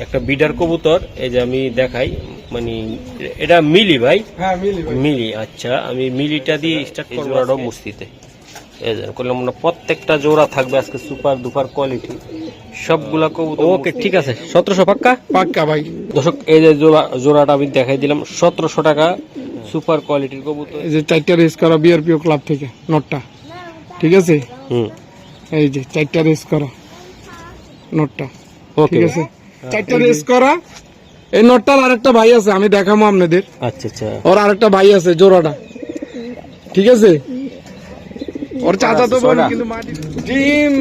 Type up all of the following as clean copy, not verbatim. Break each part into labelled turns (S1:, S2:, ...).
S1: একটা বিডার কবুতর, এই যে আমি দেখাই, মানে এটা মিলি ভাই।
S2: হ্যাঁ মিলি ভাই।
S1: মিলি, আচ্ছা আমি মিলিটা দিয়ে স্টার্ট করব। জোড়াটাও মুস্তিতে করলাম না, প্রত্যেকটা জোড়া থাকবে আজকে সুপার দুপার কোয়ালিটি সবগুলা কবুতর। ওকে ঠিক আছে, 1700 পাক্কা
S2: পাক্কা ভাই।
S1: দর্শক এই যে জোড়াটা আমি দেখাই দিলাম, 1700 টাকা সুপার কোয়ালিটির কবুতর।
S2: এই যে 4টা রেস করা বিআরপিও ক্লাব থেকে নটটা, ঠিক আছে। এই যে 4টা রেস করা নটটা, ঠিক আছে। 4টা রেস করা এই নটটার আরেকটা ভাই আছে, আমি দেখাবো আপনাদের।
S1: আচ্ছা আচ্ছা,
S2: ওর আরেকটা ভাই আছে জোড়াটা, ঠিক আছে। ওর চাচা তো বল, কিন্তু ডিম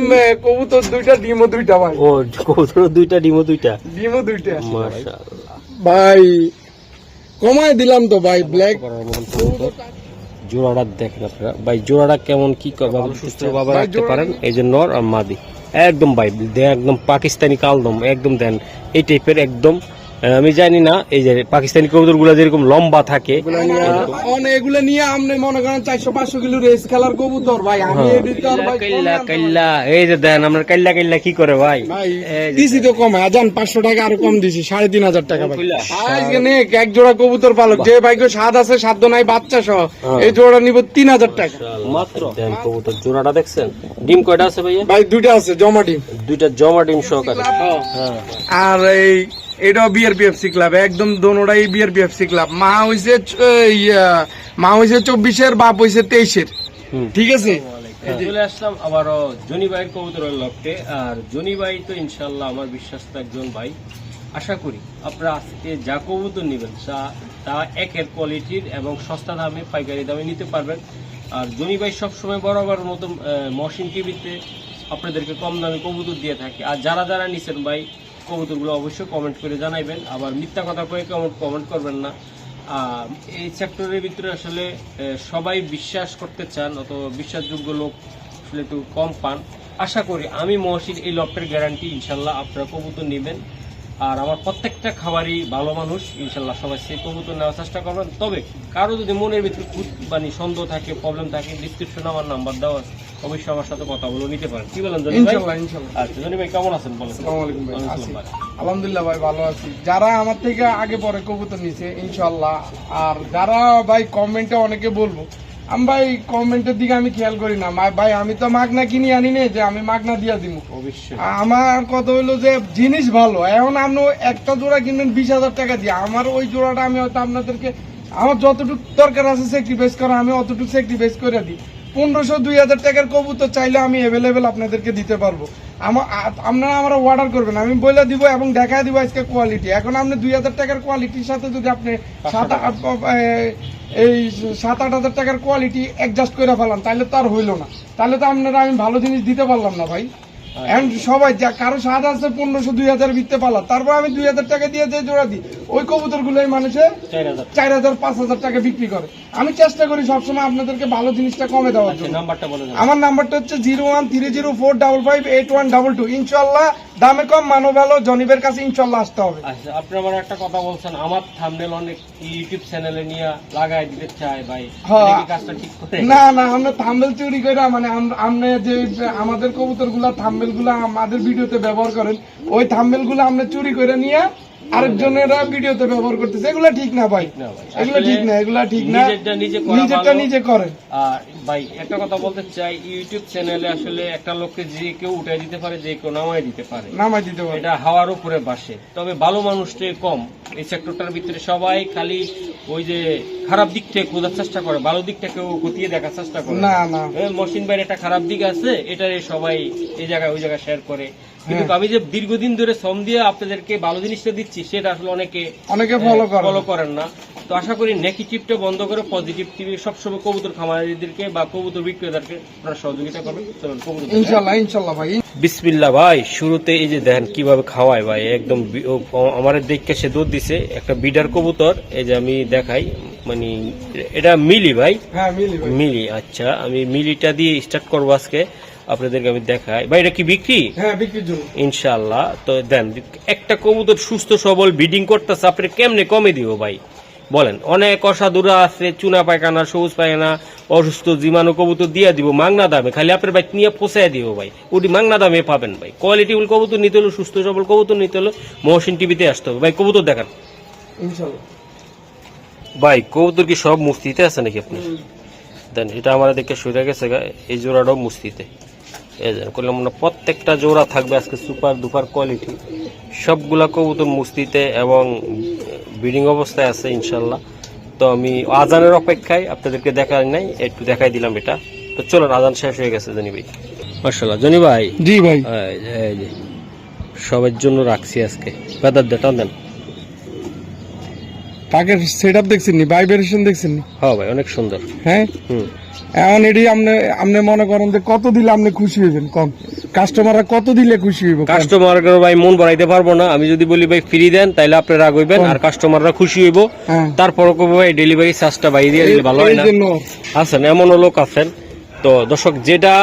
S2: কবুতর দুইটা, ডিমও দুইটা ভাই।
S1: ও কবুতর দুইটা, ডিমও দুইটা,
S2: ডিমও দুইটা।
S1: মাশাআল্লাহ
S2: ভাই কমায় দিলাম তো ভাই। ব্ল্যাক
S1: জোড়াটা দেখেন আপনারা ভাই, জোড়াটা কেমন কি সুস্থ ভাবে রাখতে পারেন। এই যে নর আর মাদি একদম ভাই একদম পাকিস্তানি কালদম একদম দেন এই টাইপের একদম। আমি জানি না এই যে পাকিস্তানি কবুতর গুলা যেরকম লম্বা থাকে,
S2: এগুলো নিয়ে আপনি মনে করেন 400-500 কিলো রেস খেলার কবুতর ভাই। আমি
S1: কাইল্লা এই যে দেন আমরা কাইল্লা কাইল্লা কি করে ভাই
S2: দিছি তো কম জান, 500 টাকা আরো কম দিছি, 3500 টাকা ভাই। আজকে এক জোড়া কবুতর পালক যে ভাই স্বাদ আছে, সাধ্য নাই বাচ্চা সহ, এই জোড়া নিব 3000 টাকা
S1: মাত্র। দেন কবুতর জোড়াটা দেখছেন, ডিম কয়টা আছে ভাইয়া?
S2: ভাই দুইটা আছে জমা ডিম,
S1: দুইটা জমা ডিম সহকারে।
S2: আর এই এটাও বিআরপিএফসি ক্লাব, একদম দোনোটাই বিআরপিএফসি ক্লাব। মা হইছে 24-এর, বাপ হইছে 23-এর, ঠিক আছে।
S1: চলে আসলাম আবারও জনি ভাইয়ের কবুতরের লফটে। আর জনি ভাই তো ইনশাল্লাহ আমার বিশ্বাস্ত একজন ভাই। আশা করি আপনারা আজকে যা কবুতর নেবেন তা একের কোয়ালিটির এবং সস্তা দামে পাইকারি দামে নিতে পারবেন। আর জনি ভাই সবসময় বরাবর মতো মহসিন টিভিতে আপনাদেরকে কম দামে কবুতর দিয়ে থাকে। আর যারা যারা নিছেন ভাই কবুতরগুলো অবশ্যই কমেন্ট করে জানাইবেন, আবার মিথ্যা কথা কয়ে কমেন্ট করবেন না। এই সেক্টরের ভিতরে আসলে সবাই বিশ্বাস করতে চান, অত বিশ্বাসযোগ্য লোক আসলে একটু কম পান। আশা করি আমি মহসিন এই লফটের গ্যারান্টি ইনশাল্লাহ আপনারা কবুতর নেবেন। আর আমার প্রত্যেকটা খাবারই ভালো মানুষ, ইনশাল্লাহ সবাই সেই কবুতর নেওয়ার চেষ্টা করবেন। তবে কারো যদি মনের ভিতরে মানে সন্দেহ থাকে, প্রবলেম থাকে, ডিসক্রিপশনে আমার নাম্বার দেওয়া আছে, অবশ্যই আমার সাথে কথা বলে নিতে পারেন। কি বলেন জনি ভাই? আচ্ছা জনি ভাই কেমন আছেন বলেন?
S2: আলহামদুলিল্লাহ ভাই ভালো আছি। যারা আমার থেকে আগে পরে কবুতর নিছে ইনশাল্লাহ, আর যারা ভাই কমেন্টে অনেকে বলবো, আমি ভাই কমেন্টের দিকে আমি খেয়াল করি না ভাই। আমি তো মাগনা কিনি আনি নেই যে আমি মাগনা দিয়া দিব।
S1: অবশ্যই
S2: আমার কথা হইলো যে জিনিস ভালো, এখন আপনি একটা জোড়া কিনবেন 20,000 টাকা দিয়ে, আমার ওই জোড়াটা আমি হয়তো আপনাদেরকে আমার যতটুকু দরকার আছে স্যাক্রিফাইস করা, আমি অতটুকু স্যাক্রিফাইস করে দিই। 1500-2000 টাকার কবুতর চাইলে আমি অ্যাভেলেবেল আপনাদেরকে দিতে পারবো। আপনারা আমরা অর্ডার করবেন, আমি বলে দিব এবং দেখা দিব আজকে কোয়ালিটি। এখন আপনি 2000 টাকার কোয়ালিটির সাথে যদি আপনি 7-8 হাজার টাকার কোয়ালিটি অ্যাডজাস্ট করে ফেলান, তাহলে তো আর হইলো না, তাহলে তো আপনারা আমি ভালো জিনিস দিতে পারলাম না ভাই। এখন সবাই যা কারো স্বাদ আছে 1500-2000 বিকতে পারলাম, তারপর আমি 2000 টাকা দিয়ে যে জোড়া দিই, ওই কবুতর গুলো মানুষে 4000-5000 টাকা বিক্রি করে। আমি চেষ্টা করি সবসময় আপনাদেরকে ভালো জিনিসটা কমে দেওয়ার জন্য। আমার নাম্বারটা হচ্ছে 0130455812। ইনশাল্লাহ দামে কম মানো ভালো, জনিবের কাছে ইনশাল্লাহ আসতে হবে।
S1: আচ্ছা আপনি আমার একটা কথা বলছেন, আমার থাম্বনেল অনেক ইউটিউব চ্যানেলে নিয়ে লাগাই দিতে চাই ভাই, কাজটা ঠিক করে
S2: না আমরা থাম্বনেল চুরি করে, মানে আমরা যে আমাদের কবুতর গুলা থাম্বনেল গুলা আমাদের ভিডিওতে ব্যবহার করেন, ওই থাম্বনেল গুলা আমরা চুরি করে নিয়ে আরেকজনেরা ভিডিওতে ব্যবহার করতেছে, এগুলা ঠিক না ভাই, এগুলা ঠিক না, এগুলা ঠিক না, নিজেরটা নিজে করেন।
S1: আর ভাই একটা কথা বলতে চাই, ইউটিউব চ্যানেলে আসলে একটা লোককে যে কেউ উঠাই দিতে পারে, যে কেউ নামাই দিতে পারে, এটা হাওয়ার উপরে বাসে। তবে ভালো মানুষটাই কম এই সেক্টরটার ভিতরে, সবাই খালি ওই যে খারাপ দিকটাকে খোঁজার চেষ্টা করে, ভালো দিকটা কেউ খতিয়ে দেখার চেষ্টা করে না। মহসিন ভাইয়ের একটা খারাপ দিক আছে, এটারে সবাই এই জায়গায় ওই জায়গায় শেয়ার করে, কিন্তু আমি যে দীর্ঘদিন ধরে শ্রম দিয়ে আপনাদেরকে ভালো জিনিসটা দিচ্ছি, সেটা আসলে অনেকে ফলো করেন না। তো আশা করি নেগেটিভটা বন্ধ করে পজিটিভ টিভি সবসময় কবুতর খামারিদেরকে বা কবুতর বিক্রেতাকে আপনারা সহযোগিতা করবেন।
S2: ইনশাল্লাহ ভাই।
S1: বিসমিল্লাহ ভাই, শুরুতে এই যে দেখেন কিভাবে খাওয়ায় ভাই, একদম আমার দেখে সে দুধ দিছে একটা বিডার কবুতর। এই যে আমি দেখাই, মানে এটা মিলি ভাই।
S2: হ্যাঁ
S1: মিলি, আচ্ছা আমি মিলিটা দিয়ে স্টার্ট করবো আজকে, আপনাদেরকে আমি দেখাই ভাই। এটা কি বিক্রি?
S2: হ্যাঁ বিক্রির জন্য
S1: ইনশাআল্লাহ। তো দেন একটা কবুতর সুস্থ সবল ব্রিডিং করতেছে, আপনি কেমনে কমে দিব ভাই বলেন, অনেক অসাধুরা আছে, চুনা পায়খানা, সবুজ পায়খানা, অসুস্থ জীবাণু কবুতর দিয়ে দিব মাংনা দামে, খালি আপনার ভাই নিয়ে পোষায় দিব ভাই, ওটি মাংনা দামে পাবেন ভাই। কোয়ালিটিফুল কবুতর নিতে হলো, সুস্থ সবল কবুতর নিতে হলো, মহসিন টিভিতে আসতে হবে ভাই। কবুতর দেখান
S2: ইনশাআল্লাহ।
S1: ভাই, কবুতর কি সব মুস্তিতে আছে নাকি আপনি? দেন, এটা আমার দেখে সরে গেছে গা, এই জোড়াটাও মুস্তিতে। এই যে করলাম না, প্রত্যেকটা জোড়া থাকবে আজকে সুপার দুপার কোয়ালিটি, সবগুলা কবুতর মুস্তিতে এবং ব্রিডিং অবস্থায় আছে ইনশাল্লাহ। তো আমি আজানের অপেক্ষায় আপনাদেরকে দেখাই নাই, একটু দেখাই দিলাম এটা। তো চলুন, আজান শেষ হয়ে গেছে জনি ভাই। মাশাআল্লাহ জনি ভাই।
S2: জি ভাই।
S1: এই যে সবার জন্য রাখছি আজকে, বেদার দেন টান দেন।
S2: পাকের সেটআপ দেখছেন নি, ভাইব্রেশন দেখছেন নি?
S1: হ্যাঁ ভাই, অনেক সুন্দর।
S2: হ্যাঁ, এখন এটি আপনি মনে করেন যে কত দিলে আপনি খুশি হইবেন? কম কাস্টমাররা কত দিলে খুশি হইব?
S1: কাস্টমার ভাই মন বাড়াইতে পারবো না, আমি যদি বলি ভাই ফ্রি দেন তাইলে আপনি রাগ হইবেন, আর কাস্টমাররা খুশি হইব। তারপর ভাই ডেলিভারি চার্জটা বাইরে দিয়ে দিলে ভালো হয় না? আছেন, এমনও লোক আছেন। তো দর্শক, যেটা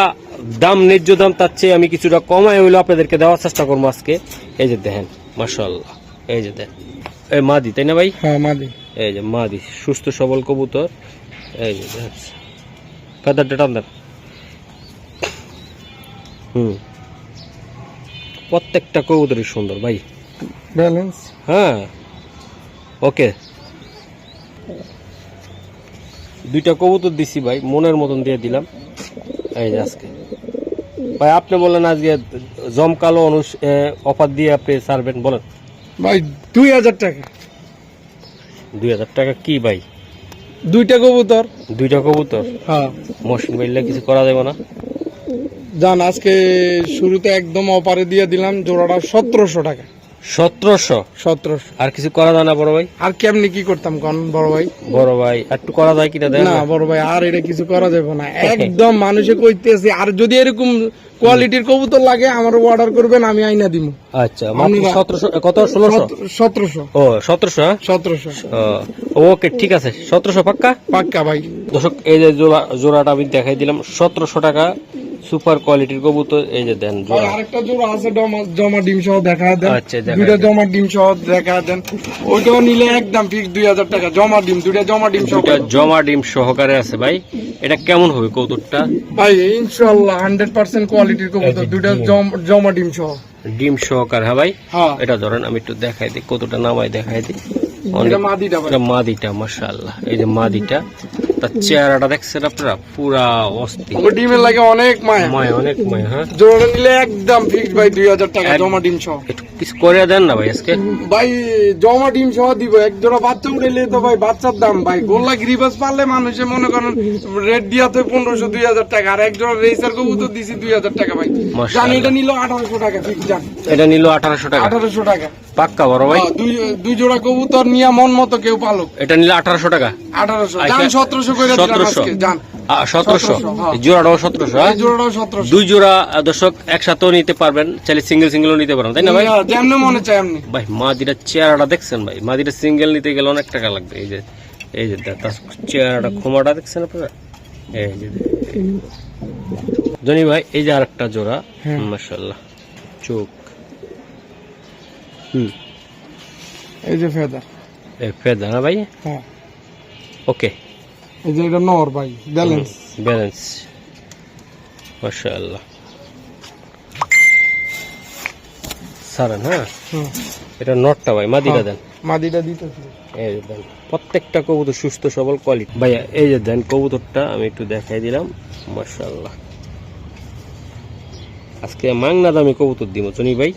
S1: দাম ন্যায্য দাম, তার চেয়ে আমি কিছুটা কমাই হইলো আপনাদেরকে দেওয়ার চেষ্টা করবো আজকে। এই যে দেখেন, মাশাআল্লাহ, এই যে দেখেন, এই মাদি, তাই না ভাই?
S2: হ্যাঁ মাদি।
S1: এই যে মাদি, সুস্থ সবল কবুতর। এই যে দেখেন, কাদারটা টান দেন। প্রত্যেকটা কবুতরই সুন্দর ভাই,
S2: ব্যালেন্স।
S1: হ্যাঁ, ওকে। দুইটা কবুতর দিছি ভাই, মনের মতন দিয়ে দিলাম। এই যে আজকে ভাই আপনি বলেন আজকে জমকালো অফার দিয়ে আপনি ছাড়বেন, বলেন
S2: ভাই 2000 টাকা।
S1: 2000 টাকা কি ভাই?
S2: দুইটা কবুতর।
S1: দুইটা কবুতর?
S2: হ্যাঁ।
S1: মহসিন ভাইলে কিছু করা যাবে না?
S2: জান, আজকে শুরুতে একদম অপারে দিয়ে দিলাম, জোড়াটা 1700 টাকা।
S1: 1700? আর কিছু করা যায় না বড় ভাই?
S2: আর কেমনি কি করতাম কোন বড় ভাই?
S1: বড় ভাই একটু করা যায় কিনা দেন
S2: না বড় ভাই, আর এটা কিছু করা যাবে না, একদম মানুষে কইতেছে। আর যদি এরকম কোয়ালিটির কবুতর লাগে আমার অর্ডার করবেন, আমি আইনা দিব।
S1: আচ্ছা, মাত্র 1700? কত? 1600?
S2: 1700।
S1: ও 1700?
S2: 1700।
S1: ওকে, ঠিক আছে, 1700 পাক্কা?
S2: পাক্কা ভাই।
S1: দর্শক, এই যে জোড়াটা আমি দেখাই দিলাম, 1700 টাকা, সুপার কোয়ালিটির কবুতর। এই যে দেন জোড়া,
S2: আরেকটা জোড়া আছে জমা ডিম সহ, দেখা দেন।
S1: আচ্ছা,
S2: দুইটা জমা ডিম সহ দেখা দেন, ওইটাও নিলে একদম ফিক্স 2000 টাকা। জমা ডিম, দুইটা জমা ডিম সহ।
S1: দুইটা জমা ডিম সহকারে আছে ভাই। এটা কেমন হবে কবুতরটা
S2: ভাই? ইনশাআল্লাহ 100% কোয়ালিটির কবুতর, দুইটা জমা ডিম সহ।
S1: ডিম সহকার? হ্যাঁ ভাই।
S2: হ্যাঁ।
S1: এটা ধরেন, আমি একটু দেখাই দিই, কতটা নামাই দেখাই দিই।
S2: এটা মাদিটা ভাই।
S1: এটা মাদিটা, মাশাআল্লাহ। এই যে মাদিটা, তার চেহারাটা দেখছেন আপনারা, পুরা অস্থির।
S2: ওই ডিমের লাগে অনেক মায়া।
S1: মায়া, অনেক মায়া। হ্যাঁ,
S2: জোড়া নিলে একদম ফিক্স ভাই 2000 টাকা, জমা ডিম সহ।
S1: একটু কিছু করে দেন না ভাই আজকে?
S2: ভাই জমা ডিম সহ দিব। এক জোড়া বাচ্চা উঠেলে তো ভাই বাচ্চার দাম ভাই, গোল্লা গ্রিবাস পারলে মানুষে মনে করেন রেট দিয়াতে 1500 2000 টাকা। আর এক জোড়া রেসার কবুতর দিছি 2000 টাকা ভাই। জানি এটা নিল 1800 টাকা ফিক্স। জান,
S1: এটা নিল 1800 টাকা?
S2: 1800 টাকা
S1: পাক্কা বড় ভাই?
S2: দুই জোড়া কবুতর নিয়ে মন মতো কেউ পালুক।
S1: এটা নিলে 1800 টাকা?
S2: 1800। জান 1700 করে দিলাম আজকে। জান
S1: 1700? জোড়াটাও 1700?
S2: এই জোড়াটাও 1700।
S1: দুই জোড়া দর্শক একসাথেও নিতে পারবেন, চাইলে সিঙ্গেল সিঙ্গেলও নিতে পারেন, তাই না ভাই?
S2: যেমন মনে চায় এমনি
S1: ভাই। মাদিটার চেহারাটা দেখছেন ভাই? মাদিটা সিঙ্গেল নিতে গেলে অনেক টাকা লাগবে। এই যে তার চেহারাটা, খোমাটা দেখছেন আপনারা? এই যে জনি ভাই, এই যে আরেকটা জোড়া, মাশাআল্লাহ, চোখ।
S2: এই যে ফেদার,
S1: এই ফেদার না ভাই?
S2: হ্যাঁ।
S1: ওকে,
S2: এই যে এটা নর ভাই, ব্যালেন্স।
S1: ব্যালেন্স, মাশাআল্লাহ। সারান? হ্যাঁ, এটা নটটা ভাই। মাদিটা দেন।
S2: মাদিটা দিতেছি।
S1: এই যে দেন, প্রত্যেকটা কবুতর সুস্থ সবল কোয়ালিটি ভাইয়া। এই যে দেন কবুতরটা আমি একটু দেখাই দিলাম, মাশাআল্লাহ। আজকে মাংনা দামি কবুতর দিব জনি ভাই।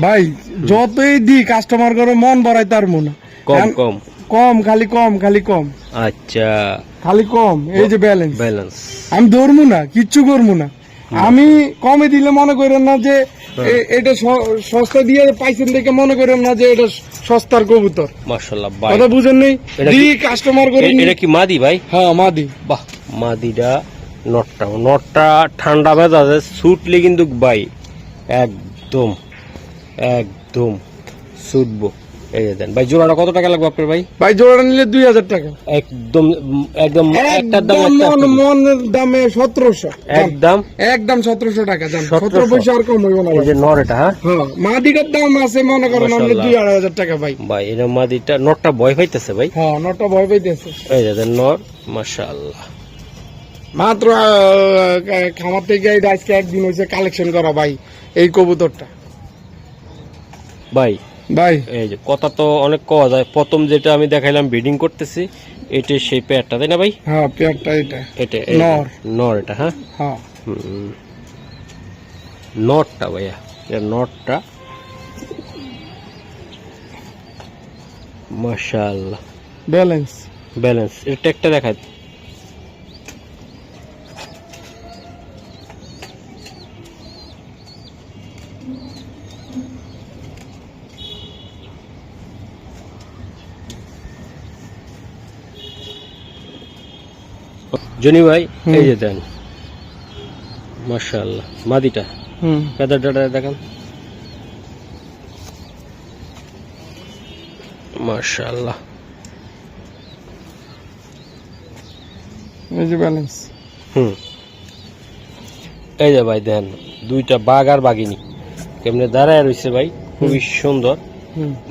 S2: ভাই যতই দি কাস্টমার করে মন ভরাই তার মনে
S1: কম কম
S2: কম, খালি কম, খালি কম।
S1: আচ্ছা,
S2: খালি কম। এই যে ব্যালেন্স,
S1: ব্যালেন্স।
S2: আমি ধরবো না, কিচ্ছু করবো না। আমি কমে দিলে মনে করেন না যে এটা সস্তা দিয়ে পাইছেন দেখে মনে করেন না যে এটা সস্তার কবুতর।
S1: মাশাআল্লাহ ভাই,
S2: কথা বুঝেন নেই? দি কাস্টমার করে।
S1: এটা কি মাদি ভাই?
S2: হ্যাঁ মাদি।
S1: বাহ, মাদিটা। নটটা ঠান্ডা মেজাজে ছুটলে কিন্তু ভাই একদম ছুটবো। এই যে দেন ভাই, জোড়াটা কত টাকা লাগবে আপনার ভাই?
S2: ভাই জোড়াটা নিলে 2000 টাকা।
S1: একদম একদম একটার দাম
S2: মনের দামে 1700,
S1: একদম
S2: একদম 1700 টাকা দাম,
S1: 1700
S2: 17 পয়সা আর কম হইব না
S1: এই
S2: ভাই।
S1: যে নর এটা, হ্যাঁ
S2: হ্যাঁ মাদিটার দাম আছে মনে করেন আপনি
S1: মাশাআল্লাহ।
S2: 2-2500 টাকা ভাই।
S1: ভাই এর মাদিটা নরটা ভয় পাইতেছে ভাই।
S2: হ্যাঁ নটা ভয় পাইতেছে।
S1: এই যে দেন নর, মাশাআল্লাহ।
S2: মাত্র খামার থেকে এই আজকে একদিন হয়েছে কালেকশন করা ভাই এই কবুতরটা
S1: ভাই
S2: ভাই।
S1: এই যে কথা তো অনেক কওয়া যায়, প্রথম যেটা আমি দেখাইলাম ব্রিডিং করতেছি, এটা সেই পেয়ারটা তাই না ভাই?
S2: হ্যাঁ পেয়ারটা এটা
S1: এটা
S2: নর।
S1: নর এটা, হ্যাঁ
S2: হ্যাঁ
S1: নটটা ভাইয়া, এটা নটটা মাশাআল্লাহ
S2: ব্যালেন্স।
S1: ব্যালেন্স। এটা টেকটা দেখায়। জনি ভাই এই যে দেন মাশাআল্লাহ মাদিটা, ফেদারটা দেখেন মাশাআল্লাহ।
S2: এই যে ব্যালেন্স।
S1: এই যে ভাই দেন দুইটা বাঘ আর বাঘিনী কেমনে দাঁড়ায় রয়েছে ভাই, খুবই সুন্দর।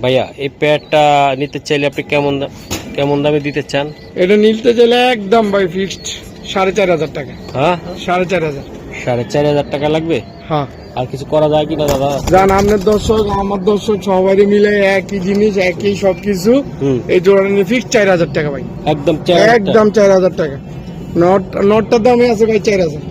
S1: ভাইয়া এই পেয়ারটা নিতে চাইলে আপনি কেমন দামে দিতে চান?
S2: এটা নিতে চাইলে একদম ভাই ফিক্সড 4500 টাকা।
S1: হ্যাঁ
S2: 4500।
S1: 4500 টাকা লাগবে?
S2: হ্যাঁ
S1: আর কিছু করা যায় কিনা দাদা?
S2: জান আপনার দর্শক আমার দর্শক সবাই মিলে একই জিনিস একই সবকিছু। এই জোড়াটা নিয়ে ফিক্সড 4000 টাকা ভাই,
S1: একদম
S2: একদম 4000 টাকা। নটটার দামই আছে ভাই 4000,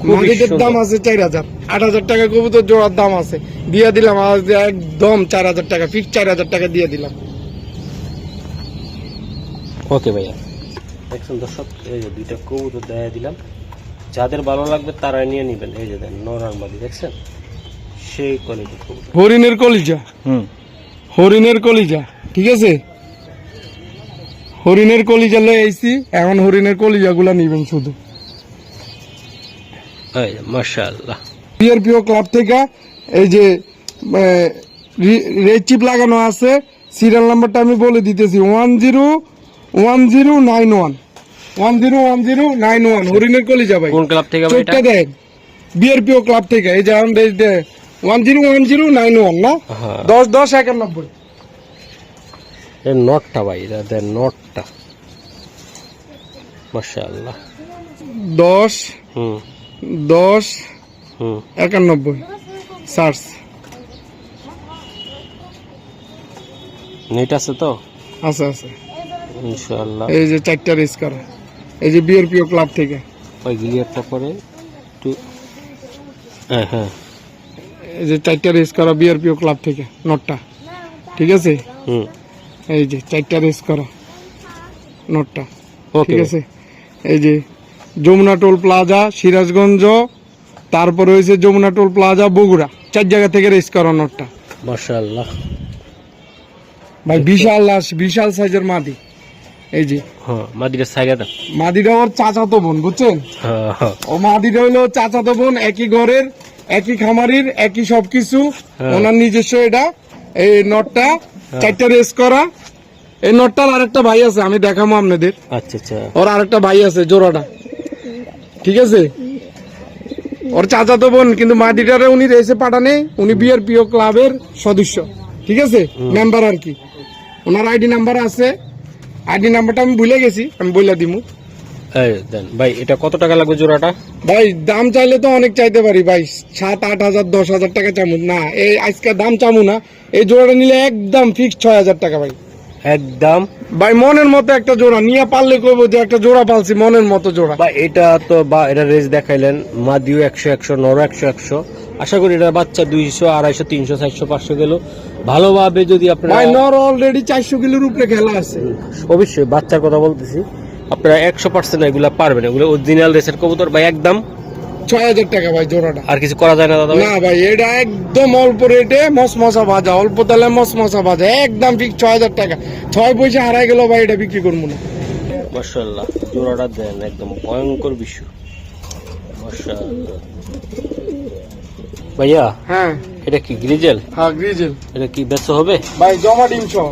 S2: মাদিটার দাম আছে 4000, 8000 টাকা কবুতর জোড়ার দাম আছে। দিয়ে দিলাম আজ একদম 4000 টাকা, ফিক্সড 4000 টাকা দিয়ে দিলাম।
S1: ওকে ভাইয়া। দেখছেন দর্শক, এই যে দুইটা কবুতর দেয়া দিলাম, যাদের ভালো লাগবে তারা নিয়ে নেবেন। এই যে দেন নর আর মাদি, দেখছেন সেই কোয়ালিটির কবুতর।
S2: হরিণের কলিজা, হরিণের কলিজা, ঠিক আছে। হরিণের কলিজা লয়ে আইছি, এখন হরিণের কলিজা গুলা নিবেন শুধু।
S1: মাশাআল্লাহ।
S2: পিআরপিও ক্লাব থেকে এই যে রেড চিপ লাগানো আছে, সিরিয়াল নাম্বারটা আমি বলে দিতেছি 101091 101091 হরিণের কলিজা ভাই।
S1: কোন ক্লাব থেকে?
S2: চোখটা দেন বিআরপিও ক্লাব থেকে। এই যে 101091 না, 101091
S1: এই নটটা ভাই, এটা দেন নটটা মাশাআল্লাহ।
S2: 1091 সার্চ।
S1: নেট আছে তো?
S2: আছে আছে
S1: ইনশাআল্লাহ।
S2: এই যে 4টা রেস করা, এই যে বিআরপিও ক্লাব থেকে।
S1: ওই গিয়ারটা পরে একটু, হ্যাঁ
S2: এই যে 4টা রেস করা বিআরপিও ক্লাব থেকে নটটা, ঠিক আছে। এই যে 4টা রেস করা নটটা, ঠিক আছে। এই যে যমুনা টোল প্লাজা সিরাজগঞ্জ, তারপরে হয়েছে যমুনা টোল প্লাজা বগুড়া, 4 জায়গা থেকে রেস করা নটটা
S1: মাশাআল্লাহ
S2: ভাই। বিশাল সাইজের মাদি। এই যে
S1: মাদিটা সাইডটা,
S2: মাদিটা ওর চাচাতো বোন, বুঝছেন। ও মাদিটা হলো চাচাতো বোন, একই ঘরের একই খামারির একই সবকিছু, ওনার নিজস্ব। এটা এই নটটা 4টা রেস করা। এই নটটার আরেকটা ভাই আছে, আমি দেখাবো আপনাদের।
S1: আচ্ছা আচ্ছা,
S2: ওর আরেকটা ভাই আছে জোড়াটা, ঠিক আছে। ওর চাচাতো বোন, কিন্তু মাদিটারে উনি রেসে পাঠানে, উনি বিআরপিও ক্লাবের সদস্য, ঠিক আছে, মেম্বার আর কি। ওনার আইডি নাম্বার আছে, আইডি নাম্বারটা আমি ভুলে গেছি, আমি বলে দিমু।
S1: দেন ভাই এটা কত টাকা লাগবে জোড়াটা?
S2: ভাই দাম চাইলে তো অনেক চাইতে পারি ভাই, 7-8 হাজার 10 হাজার টাকা চামু না, এই আজকে দাম চামু না। এই জোড়াটা নিলে একদম ফিক্সড 6000 টাকা ভাই,
S1: একদম
S2: ভাই। মনের মতো একটা জোড়া নিয়ে পারলে কইবো যে একটা জোড়া পালছি, মনের মতো জোড়া
S1: ভাই। এটা তো এটা রেস দেখাইলেন, মাদিও 100 নর 100। আশা করি এটা বাচ্চা 200 250 300 400 500 গেল ভালোভাবে যদি আপনারা।
S2: ভাই নর অলরেডি 400 কিলোর উপরে খেলা আছে।
S1: অবশ্যই বাচ্চার কথা বলতেছি, আপনারা 100% এগুলা পারবেন, এগুলো অরিজিনাল রেসের কবুতর ভাই। একদম
S2: 6000 টাকা ভাই জোড়াটা।
S1: আর কিছু করা যায় না দাদা?
S2: না ভাই, এটা একদম অল্প রেটে মসমসা ভাজা, অল্প তেলে মসমসা ভাজা, একদম ফিক্স 6000 টাকা। 6 পয়সা হারাই গেল ভাই, এটা বিক্রি করবো না।
S1: মাশাআল্লাহ জোড়াটা দেন, একদম ভয়ঙ্কর বিষয় মাশাআল্লাহ। ভাইয়া
S2: হ্যাঁ
S1: এটা কি গ্রিজেল?
S2: হ্যাঁ গ্রিজেল
S1: এটা কি বেচা হবে?
S2: ভাই জমা ডিম সহ।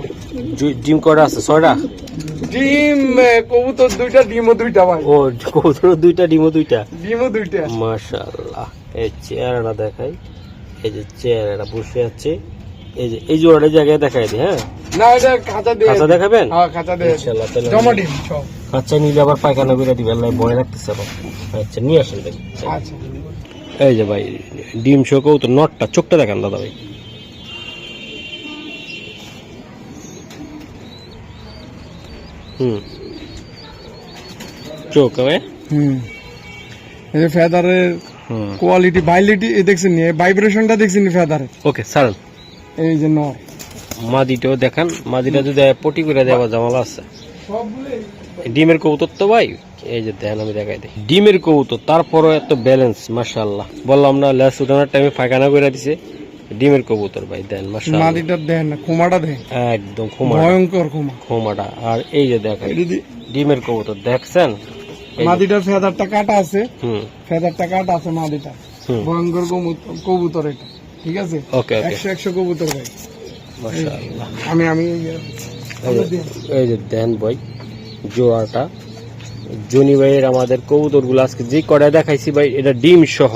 S1: ডিম কটা আছে? 6টা?
S2: ডিম কবুতর 2টা, ডিমও 2টা ভাই।
S1: ও কবুতর 2টা, ডিমও 2টা।
S2: ডিমও 2টা।
S1: মাশাআল্লাহ। এই চেহারাটা দেখাই, এই যে চেহারাটা বসে আছে, এই যে এই জোড়াটা জায়গায় দেখাই দিই। হ্যাঁ
S2: না এটা খাঁচা দিয়ে।
S1: খাঁচা দেখাবেন?
S2: হ্যাঁ খাঁচা দিয়ে
S1: ইনশাআল্লাহ। তাহলে
S2: জমা ডিম সহ।
S1: খাঁচা নিলে আবার পায়খানা করে দিবেন, আল্লাহ ভয় লাগতেছে আবার। আচ্ছা নিয়ে আসেন ভাই।
S2: আচ্ছা
S1: এই যে ভাই ডিম শো কবুতর, নটটা চোখটা দেখান দাদা ভাই। চোখ ভাই।
S2: এই যে ফেদারের কোয়ালিটি ভাইলিটি দেখছেন নি, ভাইব্রেশনটা দেখছেন নি ফেদারে।
S1: ওকে সারান।
S2: এই যে নর
S1: মাদিটাও দেখান, মাদিটা যদি পটি করে দেওয়া জামালা আছে। ডিমের কবুতর তো ভাই, এই যে দেন আমি দেখাই দিই ডিমের কবুতর, তারপরও এত ব্যালেন্স মাশাআল্লাহ। বললাম না লেস উঠানোর টাইমে পায়খানা করে দিছে। ডিমের কবুতর ভাই দেন মাশাআল্লাহ।
S2: মাদিটা দেন না, খোমাটা দেন
S1: একদম খোমা,
S2: ভয়ঙ্কর খোমাটা।
S1: আর এই যে দেখেন ডিমের কবুতর দেখছেন,
S2: মাদিটার ফেদারটা কাটা আছে,
S1: হুম
S2: ফেদারটা কাটা আছে মাদিটা। ভয়ঙ্কর কবুতর এটা, ঠিক আছে।
S1: ওকে ওকে
S2: 100 কবুতর ভাই
S1: মাশাআল্লাহ।
S2: আমি
S1: এই যে দেন ভাই জোড়াটা জনি ভাইয়ের আমাদের কবুতর গুলো আজকে যে কটা দেখাইছি ভাই, এটা ডিম সহ।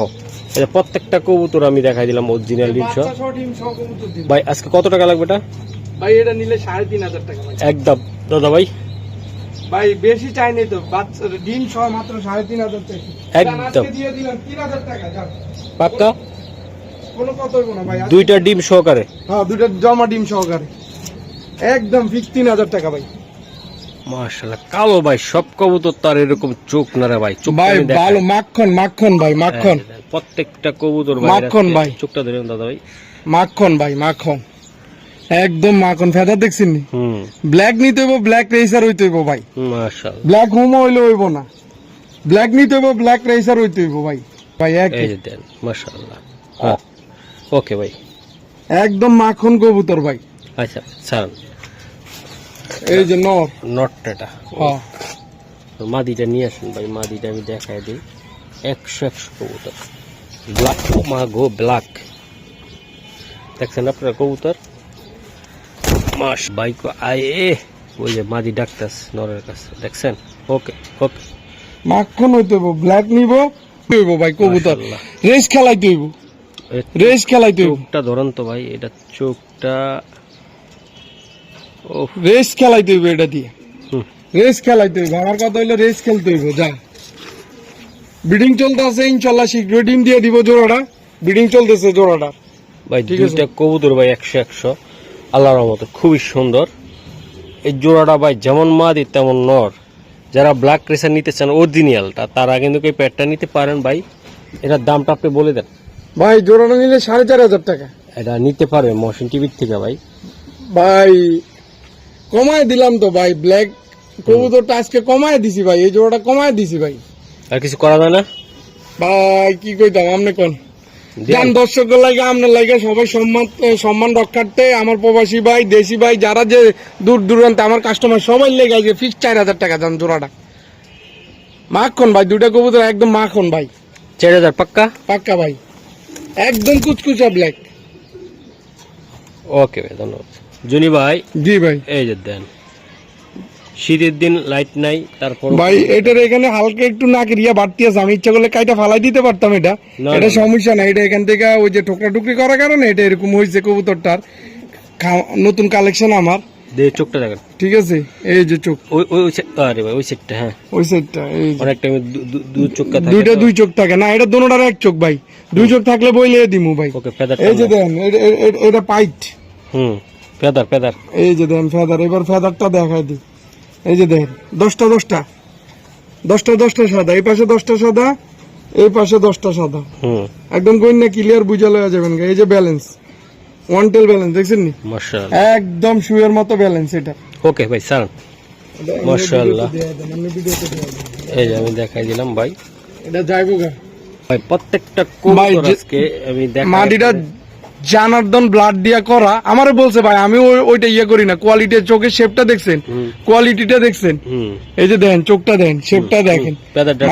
S1: এটা প্রত্যেকটা কবুতর আমি দেখাই দিলাম অরিজিনাল ডিম সহ। ভাই আজকে কত টাকা লাগবে এটা?
S2: ভাই এটা নিলে 3,500 টাকা ভাই
S1: একদম দাদা ভাই।
S2: ভাই বেশি চাই নাই তো, বাচ্চা ডিম সহ মাত্র 3,500 টাকা
S1: একদম
S2: দিয়ে দিলাম 3,000 টাকা। যান
S1: পাক্কা
S2: কোনো কথা হইব না ভাই।
S1: 2টা ডিম সহকারে?
S2: হ্যাঁ 2টা জমা ডিম সহকারে একদম ফিক্স 3,000 টাকা ভাই।
S1: মাশাআল্লাহ। কালো ভাই সব কবুতর তার এরকম চোখ না রে ভাই, চোখ
S2: ভাই ভালো মাখন ভাই মাখন।
S1: প্রত্যেকটা কবুতর ভাই
S2: মাখন ভাই,
S1: চোখটা ধরেন দাদা ভাই।
S2: মাখন ভাই মাখন, একদম মাখন। ফেদার দেখছেন নি? ব্ল্যাক নিতে হইব, ব্ল্যাক রেসার হইতে হইব ভাই।
S1: মাশাআল্লাহ।
S2: ব্ল্যাক হোমো হইলে হইব না, ব্ল্যাক নিতে হইব, ব্ল্যাক রেসার হইতে হইব ভাই। ভাই
S1: এই যে দেন মাশাআল্লাহ। ওকে ভাই
S2: একদম মাখন কবুতর ভাই।
S1: আচ্ছা ছাড়ুন।
S2: এই যে
S1: নটটা
S2: হ্যাঁ
S1: মাদিটা নিয়ে আসুন ভাই, মাদিটা আমি দেখাই দিই। 100 কবুতর ব্ল্যাক, মা গো ব্ল্যাক। দেখছেন আপনারা কবুতর মাস বাইক আয়ে, ওই যে মাদি ডাক্তার নরের কাছে দেখছেন। ওকে ওকে
S2: মাখন হইতে হইব, ব্ল্যাক নিব হইব ভাই কবুতর। রেস খেলাইতে হইব, রেস খেলাইতে হইব।
S1: চোখটা ধরন তো ভাই, এটা চোখটা
S2: রেস খেলাইতে হইব, এটা দিয়ে রেস খেলাইতে হইব। আমার কথা হইলো রেস খেলতে হইব। যা ব্রিডিং চলতেছে, ইনশাল্লাহ শীঘ্র ডিম দিয়ে দিব জোড়াটা। ব্রিডিং চলতেছে জোড়াটা
S1: ভাই। দুইটা কবুতর ভাই 100 আল্লাহর রহমতে খুবই সুন্দর। এই জোড়াটা ভাই যেমন মাদি তেমন নর। যারা ব্ল্যাক রেসার নিতে চান অরিজিনালটা, তারা কিন্তু এই প্যাডটা নিতে পারেন ভাই। এটার দামটা আপনি বলে দেন
S2: ভাই। জোড়াটা নিলে 4,500 টাকা।
S1: এটা নিতে পারবে মহসিন টিভির থেকে ভাই।
S2: ভাই কমায় দিলাম তো ভাই, ব্ল্যাক কবুতরটা আজকে কমায় দিছি ভাই, এই জোড়াটা কমায় দিছি ভাই।
S1: আর কিছু করা যায় না
S2: ভাই? কি কইতাম আপনি কোন জান, দর্শকের লাগে আপনার লাগে সবাই সম্মান রক্ষার্থে আমার প্রবাসী ভাই দেশি ভাই যারা যে দূর দূরান্তে আমার কাস্টমার সবাই লেগে আছে ফিক্স 4,000 টাকা জান জোড়াটা। মাখন ভাই, 2টা কবুতর একদম মাখন ভাই।
S1: 4,000 পাক্কা?
S2: পাক্কা ভাই, একদম কুচকুচা ব্ল্যাক।
S1: ওকে ভাই ধন্যবাদ জনি ভাই।
S2: জি ভাই।
S1: এই যে দেন শীতের দিন লাইট নাই, তারপর
S2: ভাই এটার এখানে হালকা একটু নাকের ইয়া বাড়তি আছে, আমি ইচ্ছা করলে কাইটা ফালাই দিতে পারতাম। এটা এটা সমস্যা না, এটা এখান থেকে ওই যে টোকরা টুকরি করার কারণে এটা এরকম হয়েছে কবুতরটার। নতুন কালেকশন আমার।
S1: চোখটা দেখেন,
S2: ঠিক আছে। এই যে চোখ,
S1: আরে ভাই ওই সেটটা, হ্যাঁ
S2: ওই সাইডটা। এই
S1: অনেক টাইমে দুই চোখ থাকে,
S2: দুইটা দুই চোখ থাকে না, এটা দোনোটার এক চোখ ভাই। 2 চোখ থাকলে বইলে দিমু ভাই।
S1: ওকে ফেদার।
S2: এই যে দেন এটা পাইট।
S1: ফেদার।
S2: এই যে দেন ফেদার। এবার ফেদারটা দেখাই দিই। এই যে দেখেন 10টা 10টা সাদা, এই পাশে 10টা সাদা, এই পাশে 10টা সাদা। একদম গইনা ক্লিয়ার বুঝা লয়া যাবেন। এই যে ব্যালেন্স, ওয়ান টেল ব্যালেন্স দেখছেন নি?
S1: মাশাআল্লাহ
S2: একদম শুয়ের মতো ব্যালেন্স এটা।
S1: ওকে ভাই সালাম। মাশাআল্লাহ। এই যে আমি দেখাই দিলাম ভাই,
S2: এটা যাইবো গা
S1: ভাই প্রত্যেকটা কবুতর আজকে আমি দেখাই।
S2: মাদিটা জানার্দন ব্লাড দিয়া করা আমারে বলছে ভাই, আমি ওইটা ইয়ে করি না। কোয়ালিটি, চোখের শেপটা দেখছেন, কোয়ালিটিটা দেখছেন। এই যে দেখেন চোখটা দেখেন, শেপটা দেখেন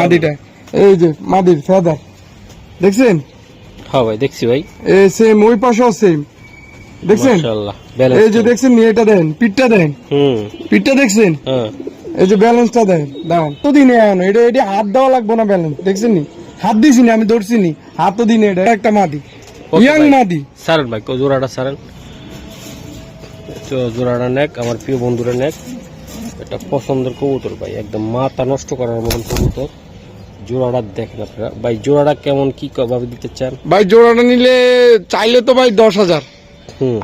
S2: মাদিটা। এই যে মাদির ফেদার দেখছেন,
S1: হ্যাঁ ভাই দেখছি ভাই,
S2: এই সেম ওই পাশেও সেম, দেখছেন?
S1: মাশাআল্লাহ
S2: এই
S1: ব্যালেন্স।
S2: যে দেখছেন নি, এটা দেন, পিঠটা দেন, পিঠটা দেখছেন?
S1: হ্যাঁ
S2: এই যে ব্যালেন্সটা দেন, দাও তো দিনে এখনো এটা এটা হাত দেওয়া লাগবে না, ব্যালেন্স দেখছেন নি, হাত দিছি নি, আমি ধরছি নি, হাত তো দিনে এটা একটা মাদি, ইয়াং মাদি।
S1: সারেন ভাই জোড়াটা সারেন, তো জোড়াটা নেক, আমার প্রিয় বন্ধুরা নেক, এটা পছন্দের কবুতর ভাই, একদম মাথা নষ্ট করার মতন কবুতর। জোড়াটা দেখেন আপনারা ভাই, জোড়াটা কেমন কি ভাবে দিতে চান?
S2: ভাই জোড়াটা নিলে চাইলে তো ভাই 10,000,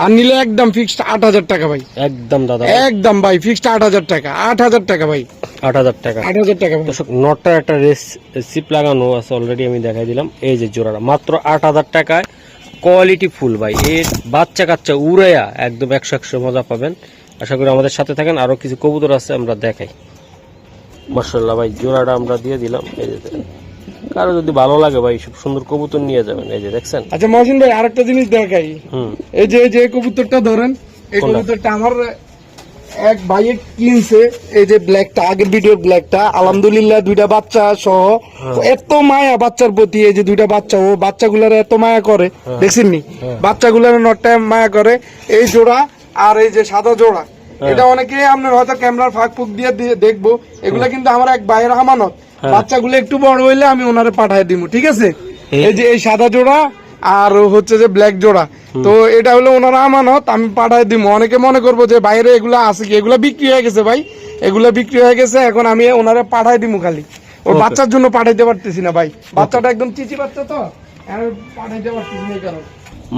S2: আর নিলে একদম ফিক্সড 8,000 টাকা ভাই,
S1: একদম দাদা
S2: একদম ভাই ফিক্সড 8,000 টাকা, 8,000 টাকা ভাই,
S1: 8,000 টাকা।
S2: 8,000 টাকা ভাই।
S1: দর্শক নটটার একটা সিপ লাগানো আছে অলরেডি, আমি দেখাই দিলাম। এই যে জোড়াটা মাত্র 8,000 টাকায়, কোয়ালিটি ফুল ভাই, এর বাচ্চা কাচ্চা উড়াইয়া একদম 100 মজা পাবেন। আশা করি আমাদের সাথে থাকেন, আরো কিছু কবুতর আছে আমরা দেখাই। মাশাআল্লাহ ভাই জোড়াটা আমরা দিয়ে দিলাম। এই যে দেখেন, কারো যদি ভালো লাগে ভাই সব সুন্দর কবুতর নিয়ে যাবেন। এই যে দেখছেন।
S2: আচ্ছা মহসিন ভাই আরেকটা জিনিস দেখাই, এই যে কবুতরটা ধরেন, এই
S1: কোনটা?
S2: কবুতরটা আমার এক ভাইয়ে কিনছে, এই যে ব্ল্যাকটা, আগের ভিডিওর ব্ল্যাকটা, আলহামদুলিল্লাহ দুইটা বাচ্চা সহ, এত মায়া বাচ্চার প্রতি, এই যে দুইটা বাচ্চা, ও বাচ্চাগুলার এত মায়া করে, দেখছেননি? বাচ্চাগুলার নটটা মায়া করে। এই জোড়া আর এই যে সাদা জোড়া, এটা অনেকে আপনার হয়তো ক্যামেরার ফাঁক ফুক দিয়ে দেখবো, এগুলা কিন্তু আমার এক ভাইয়ের আমানত। বাচ্চাগুলো একটু বড় হইলে আমি ওনারে পাঠায় দিব, ঠিক আছে? এই যে এই সাদা জোড়া আর হচ্ছে যে ব্ল্যাক জোড়া, তো এটা হলো ওনার আমানত, আমি পাঠায় দিব। অনেকে মনে করবো যে বাইরে এগুলা আছে কি, এগুলা বিক্রি হয়ে গেছে ভাই, এগুলা বিক্রি হয়ে গেছে, এখন আমি ওনারে পাঠায় দিব খালি। ওর বাচ্চার জন্য পাঠাইতে পারতেছি না ভাই, বাচ্চাটা একদম চিচি বাচ্চা, তো আমি পাঠাইতে পারতেছি না এই কারণে।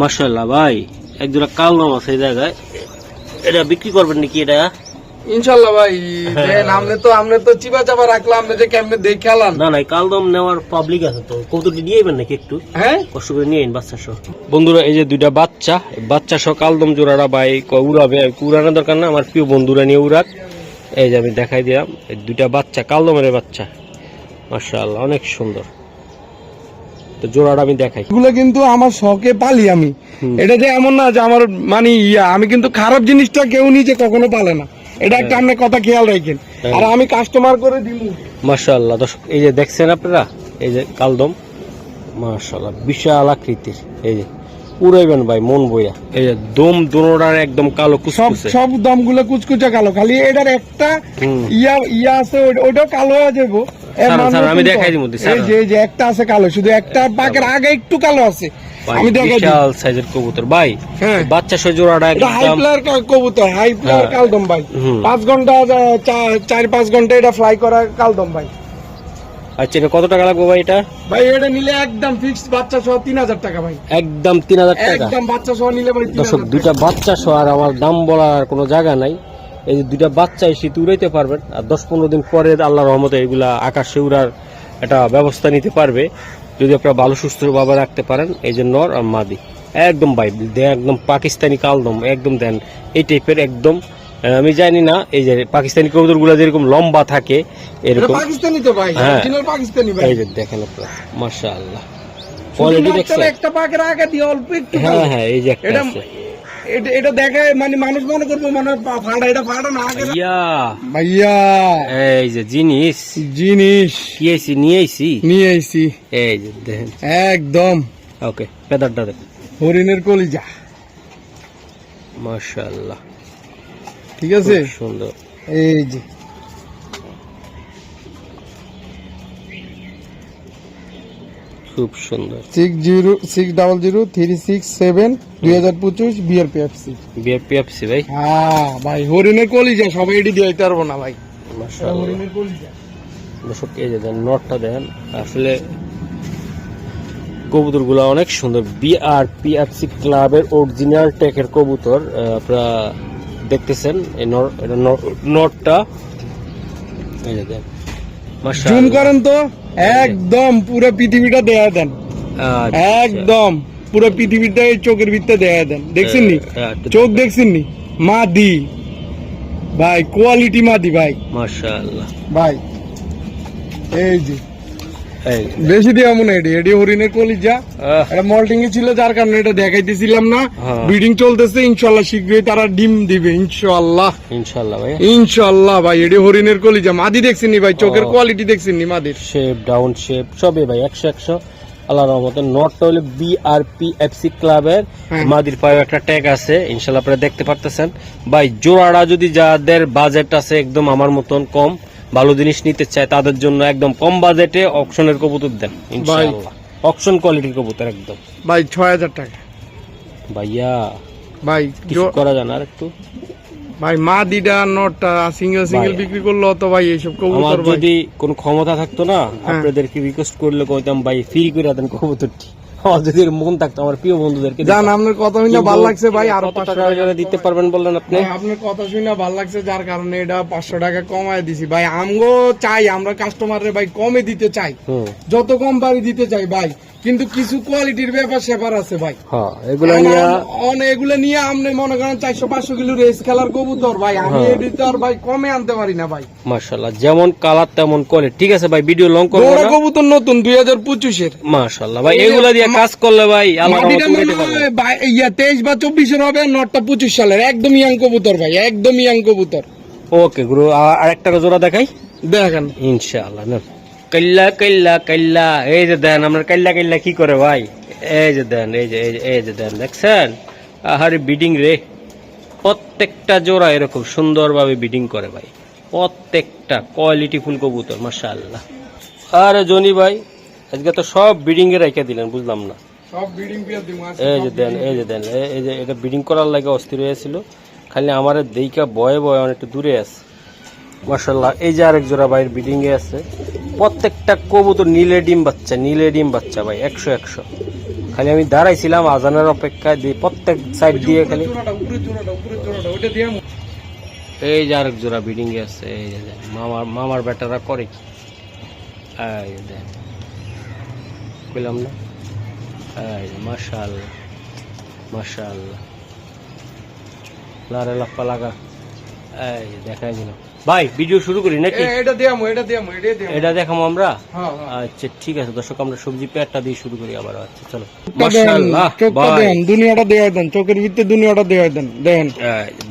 S1: মাশাআল্লাহ ভাই এক জোড়া কালদম আছে এই জায়গায়, এটা বিক্রি করবেন নাকি? এটা
S2: ইনশাল্লাহ ভাই, আমনে তো চিবা চাপা রাখলাম, আপনি যে কেমনে দেখালাম।
S1: না না, কালদম নেওয়ার পাবলিক আছে তো, কবুতরটি নিয়ে যাবেন নাকি একটু?
S2: হ্যাঁ
S1: কষ্ট করে নিয়ে আইন বাচ্চা সহ। বন্ধুরা এই যে দুইটা বাচ্চা, বাচ্চা সহ কালদম জোড়াটা ভাই উড়াবে, উড়ানোর দরকার না, আমার প্রিয় বন্ধুরা নিয়ে উড়াক। এই যে আমি দেখাই দিলাম, এই দুইটা বাচ্চা কালদমের বাচ্চা, মাশাআল্লাহ অনেক সুন্দর। তো জোড়াটা আমি দেখাই।
S2: এগুলো কিন্তু আমার শখে পালি আমি, এটা যে এমন না যে আমার মানে আমি কিন্তু খারাপ জিনিসটা কেউ নিজে কখনো পালে না, এটা একটা আপনার কথা খেয়াল রাখেন, আর আমি কাস্টমার করে দিব।
S1: মাশাআল্লাহ দর্শক এই যে দেখছেন আপনারা, এই যে কালদম মাশাআল্লাহ বিশাল আকৃতির, এই যে উড়াইবেন ভাই মন বইয়া। এই যে দম দোনোটার একদম কালো কুচকুচে,
S2: সব দমগুলো কুচকুচে কালো, খালি এটার একটা ইয়া আছে, ওটাও কালো হয়ে যাবো।
S1: আমি দেখাই দিব।
S2: এই যে একটা আছে কালো, শুধু একটা পাকের আগে একটু কালো আছে, আমি দেখাই দিই।
S1: বিশাল সাইজের কবুতর ভাই, বাচ্চা সহ জোড়াটা
S2: হাই
S1: একদম
S2: ফ্লায়ার কবুতর, হাই ফ্লায়ার কালদম ভাই, 5 ঘন্টা 4-5 ঘন্টা এটা ফ্লাই করা কালদম ভাই।
S1: আচ্ছা এটা কত টাকা লাগবে ভাই? এটা
S2: ভাই এটা নিলে একদম ফিক্সড বাচ্চা সহ 3,000 টাকা ভাই,
S1: একদম 3,000 টাকা।
S2: একদম বাচ্চা সহ নিলে ভাই 3,000
S1: দর্শক দুইটা বাচ্চা সহ, আর আমার দাম বলার কোনো জায়গা নাই। এই যে দুইটা বাচ্চা শীত উড়াইতে পারবেন, আর 10-15 দিন পরে আল্লাহর রহমতে এগুলা আকাশে উড়ার একটা ব্যবস্থা নিতে পারবে, যদি আপনারা ভালো সুস্থ ভাবে রাখতে পারেন। এই যে নর আর মাদি একদম ভাই একদম পাকিস্তানি কালদম একদম দেন এই টাইপের একদম। আমি জানি না এই যে পাকিস্তানি কবুতর গুলা যেরকম লম্বা থাকে এরকম
S2: পাকিস্তানি তো ভাই, অরিজিনাল পাকিস্তানি ভাই।
S1: এই যে দেখেন আপনারা মাশাআল্লাহ কোয়ালিটি দেখছেন,
S2: একটা পাকের আগে দিয়ে অল্প একটু।
S1: হ্যাঁ এই যে একটা আছে,
S2: এটা দেখে মানে মানুষ মনে করবে মানে ফাড়া, এটা ফাড়া না আগে
S1: ভাইয়া। এই যে জিনিস
S2: কি
S1: আইছি নিয়ে আইছি, এই যে দেখেন
S2: একদম
S1: ওকে পেদারটা দেখেন,
S2: হরিণের কলিজা,
S1: মাশাআল্লাহ
S2: ঠিক আছে
S1: সুন্দর।
S2: এই যে
S1: খুব সুন্দর
S2: 60603667 2025 বিআরপিএফসি
S1: ভাই।
S2: হ্যাঁ ভাই হরিণের কলিজা, সবাই এটি দিয়ে পারবো না ভাই,
S1: মাশাআল্লাহ
S2: হরিণের কলিজা।
S1: দর্শক এই যে নটটা দেখেন, আসলে কবুতর গুলা অনেক সুন্দর, বিআরপিএফসি ক্লাবের অরিজিনাল টেকের কবুতর আপনারা দেখতেছেন। এই নটটা এই যে দেখেন
S2: জুম করেন তো, একদম পুরো পৃথিবীটা দেয়া দেন, একদম পুরো পৃথিবীটা এই চোখের ভিতরে দেয়া দেন, দেখছেন নি? চোখ দেখছেন নি? মাদি ভাই, কোয়ালিটি মাদি ভাই,
S1: মাশাআল্লাহ
S2: ভাই। এই যে বেশি দেওয়া মনে এটি হরিণের কলিজা, এটা মল্টিং এ ছিল যার কারণে এটা দেখাইতেছিলাম না। ব্রিডিং চলতেছে, ইনশাআল্লাহ শীঘ্রই তারা ডিম দিবে ইনশাআল্লাহ,
S1: ভাই
S2: ইনশাআল্লাহ ভাই। এটি হরিণের কলিজা মাদি, দেখছেন নি ভাই? চোখের কোয়ালিটি দেখছেন নি মাদির?
S1: শেপ ডাউন শেপ সবই ভাই 100 আল্লাহর রহমতে। নটটা হলো বিআরপি এফসি ক্লাবের মাদির পায়ে একটা ট্যাগ আছে, ইনশাআল্লাহ আপনারা দেখতে পারতেছেন ভাই। জোড়াটা যদি যাদের বাজেট আছে একদম আমার মতন কম, ভালো জিনিস নিতে চায় তাদের জন্য একদম কম বাজেটে অকশনের কবুতর দেন ইনশাআল্লাহ। অকশন কোয়ালিটির কবুতর একদম
S2: ভাই 6000 টাকা
S1: ভাইয়া।
S2: ভাই।
S1: কিছু করা যায় না আর একটু
S2: ভাই মা দিদা নটটা সিঙ্গেল
S1: ভাই।
S2: বিক্রি করলো তো ভাই এইসব
S1: আমার
S2: কবুতর ভাই।
S1: যদি কোনো ক্ষমতা থাকতো না আপনাদেরকে রিকোয়েস্ট করলে কইতাম ভাই ফ্রি করে দেন কবুতরটি। আমার যদি এর মন থাকতো আমার প্রিয় বন্ধুদেরকে
S2: জান আপনার কথা শুনে ভালো লাগছে ভাই। আর
S1: কত টাকা করে দিতে পারবেন বললেন আপনি?
S2: ভাই, আপনার কথা শুনে ভালো লাগছে যার কারণে এটা 500 টাকা কমায় দিছি ভাই। আমগো চাই আমরা কাস্টমাররে ভাই কমে দিতে চাই, যত কম পারি দিতে চাই ভাই, কিন্তু কিছু কোয়ালিটির ব্যাপার স্যাপার আছে ভাই।
S1: হ্যাঁ এগুলো নিয়ে
S2: এগুলো নিয়ে আপনি মনে করেন 400-500 কিলো রেস খেলার কবুতর ভাই, আমি এডিটর আর ভাই কমে আনতে পারি না ভাই।
S1: মাশাআল্লাহ যেমন কালার তেমন কোয়ালিটি। ঠিক আছে ভাই, ভিডিও লং করব
S2: বড়
S1: না।
S2: কবুতর নতুন 2025 এর
S1: মাশাআল্লাহ ভাই, এগুলো দিয়ে কাজ করলে ভাই আল্লাহ
S2: মাটিটা
S1: রহমতে
S2: মনে
S1: উঠাতে পারবেন।
S2: হয় ভাই 23 বা 24 এর হবে, নটটা 25 সালের, একদম ইয়াং কবুতর ভাই, একদম ইয়াং কবুতর।
S1: ওকে গুরু, আরেকটা জোড়া দেখাই
S2: দেখেন
S1: ইনশাআল্লাহ। না কাল্লা কাল্লা কাল্লা, এই যে দেন আপনার কাল্লা কাল্লা কি করে ভাই, এই যে দেন, এই যে দেন, দেখছেন আহারে বিডিং রে। প্রত্যেকটা জোড়া এরকম সুন্দরভাবে বিডিং করে ভাই, প্রত্যেকটা কোয়ালিটি ফুল কবুতর মাশাআল্লাহ। আরে জনি ভাই আজকে তো সব বিডিং এ রেখে দিলেন, বুঝলাম না।
S2: সব বিডিং পিয়া দিমু আছে।
S1: এই যে দেন, এই যে দেন, এই যে এটা বিডিং করার লাগে অস্থির হয়েছিল, খালি আমার দেইকা বয়ে বয়ে অনেকটা দূরে আছে মাশাআল্লাহ। এই যে আরেক জোড়া ভাইয়ের বিডিং এ আছে, প্রত্যেকটা কবুতর নীলে ডিম বাচ্চা ভাই, 100 খালি আমি দাঁড়াইছিলাম আজানের অপেক্ষায় দিয়ে, প্রত্যেক সাইড দিয়ে খালি।
S2: উপরে জোড়াটা ওইটা দিয়া
S1: এই যে আরেক জোড়া বিডিং এ আছে, এই যে দেন, মামার বেটারা করে কি, এই যে দেন, কইলাম না, এই যে মাশাআল্লাহ মাশাআল্লাহ, লারে লাফা লাগা। এই যে দেখাই দিলাম ভাই, ভিডিও শুরু করি নাকি?
S2: এটা দিয়ামু
S1: এটা দেখাবো আমরা।
S2: হ্যাঁ
S1: আচ্ছা ঠিক আছে দর্শক, আমরা সবজি পেয়ারটা দিয়ে শুরু করি আবার। আচ্ছা চলো মাশাআল্লাহ ভাই,
S2: দুনিয়াটা দেওয়া দেন, চোখের ভিতরে দুনিয়াটা দেওয়া দেন, দেখেন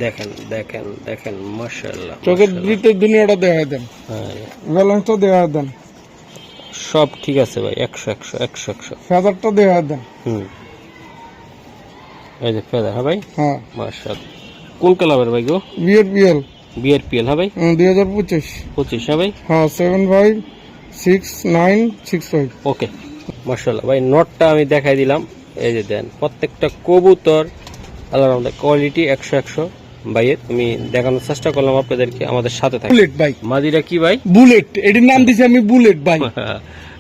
S1: দেখেন দেখেন দেখেন মাশাআল্লাহ,
S2: চোখের ভিতরে দুনিয়াটা দেওয়া দেন, ব্যালেন্সটা দেওয়া দেন,
S1: সব ঠিক আছে ভাই, 100
S2: ফেদারটা দেওয়া দেন।
S1: এই যে ফেদার, হ্যাঁ ভাই,
S2: হ্যাঁ
S1: মাশাআল্লাহ। কোন কালারের ভাই গো?
S2: বিআরপিএল
S1: বিআরপিএল, হ্যাঁ ভাই,
S2: 2025।
S1: হ্যাঁ ভাই,
S2: হ্যাঁ 7569565।
S1: ওকে মাশাআল্লাহ ভাই। নটটা আমি দেখাই দিলাম, এই যে দেন, প্রত্যেকটা কবুতর আল্লাহর রহমতে কোয়ালিটি 100 ভাইয়ের আমি দেখানোর চেষ্টা করলাম আপনাদেরকে, আমাদের সাথে থাকুন।
S2: বুলেট ভাই,
S1: মাদিরা কি ভাই?
S2: বুলেট, এটির নাম দিছি আমি বুলেট ভাই,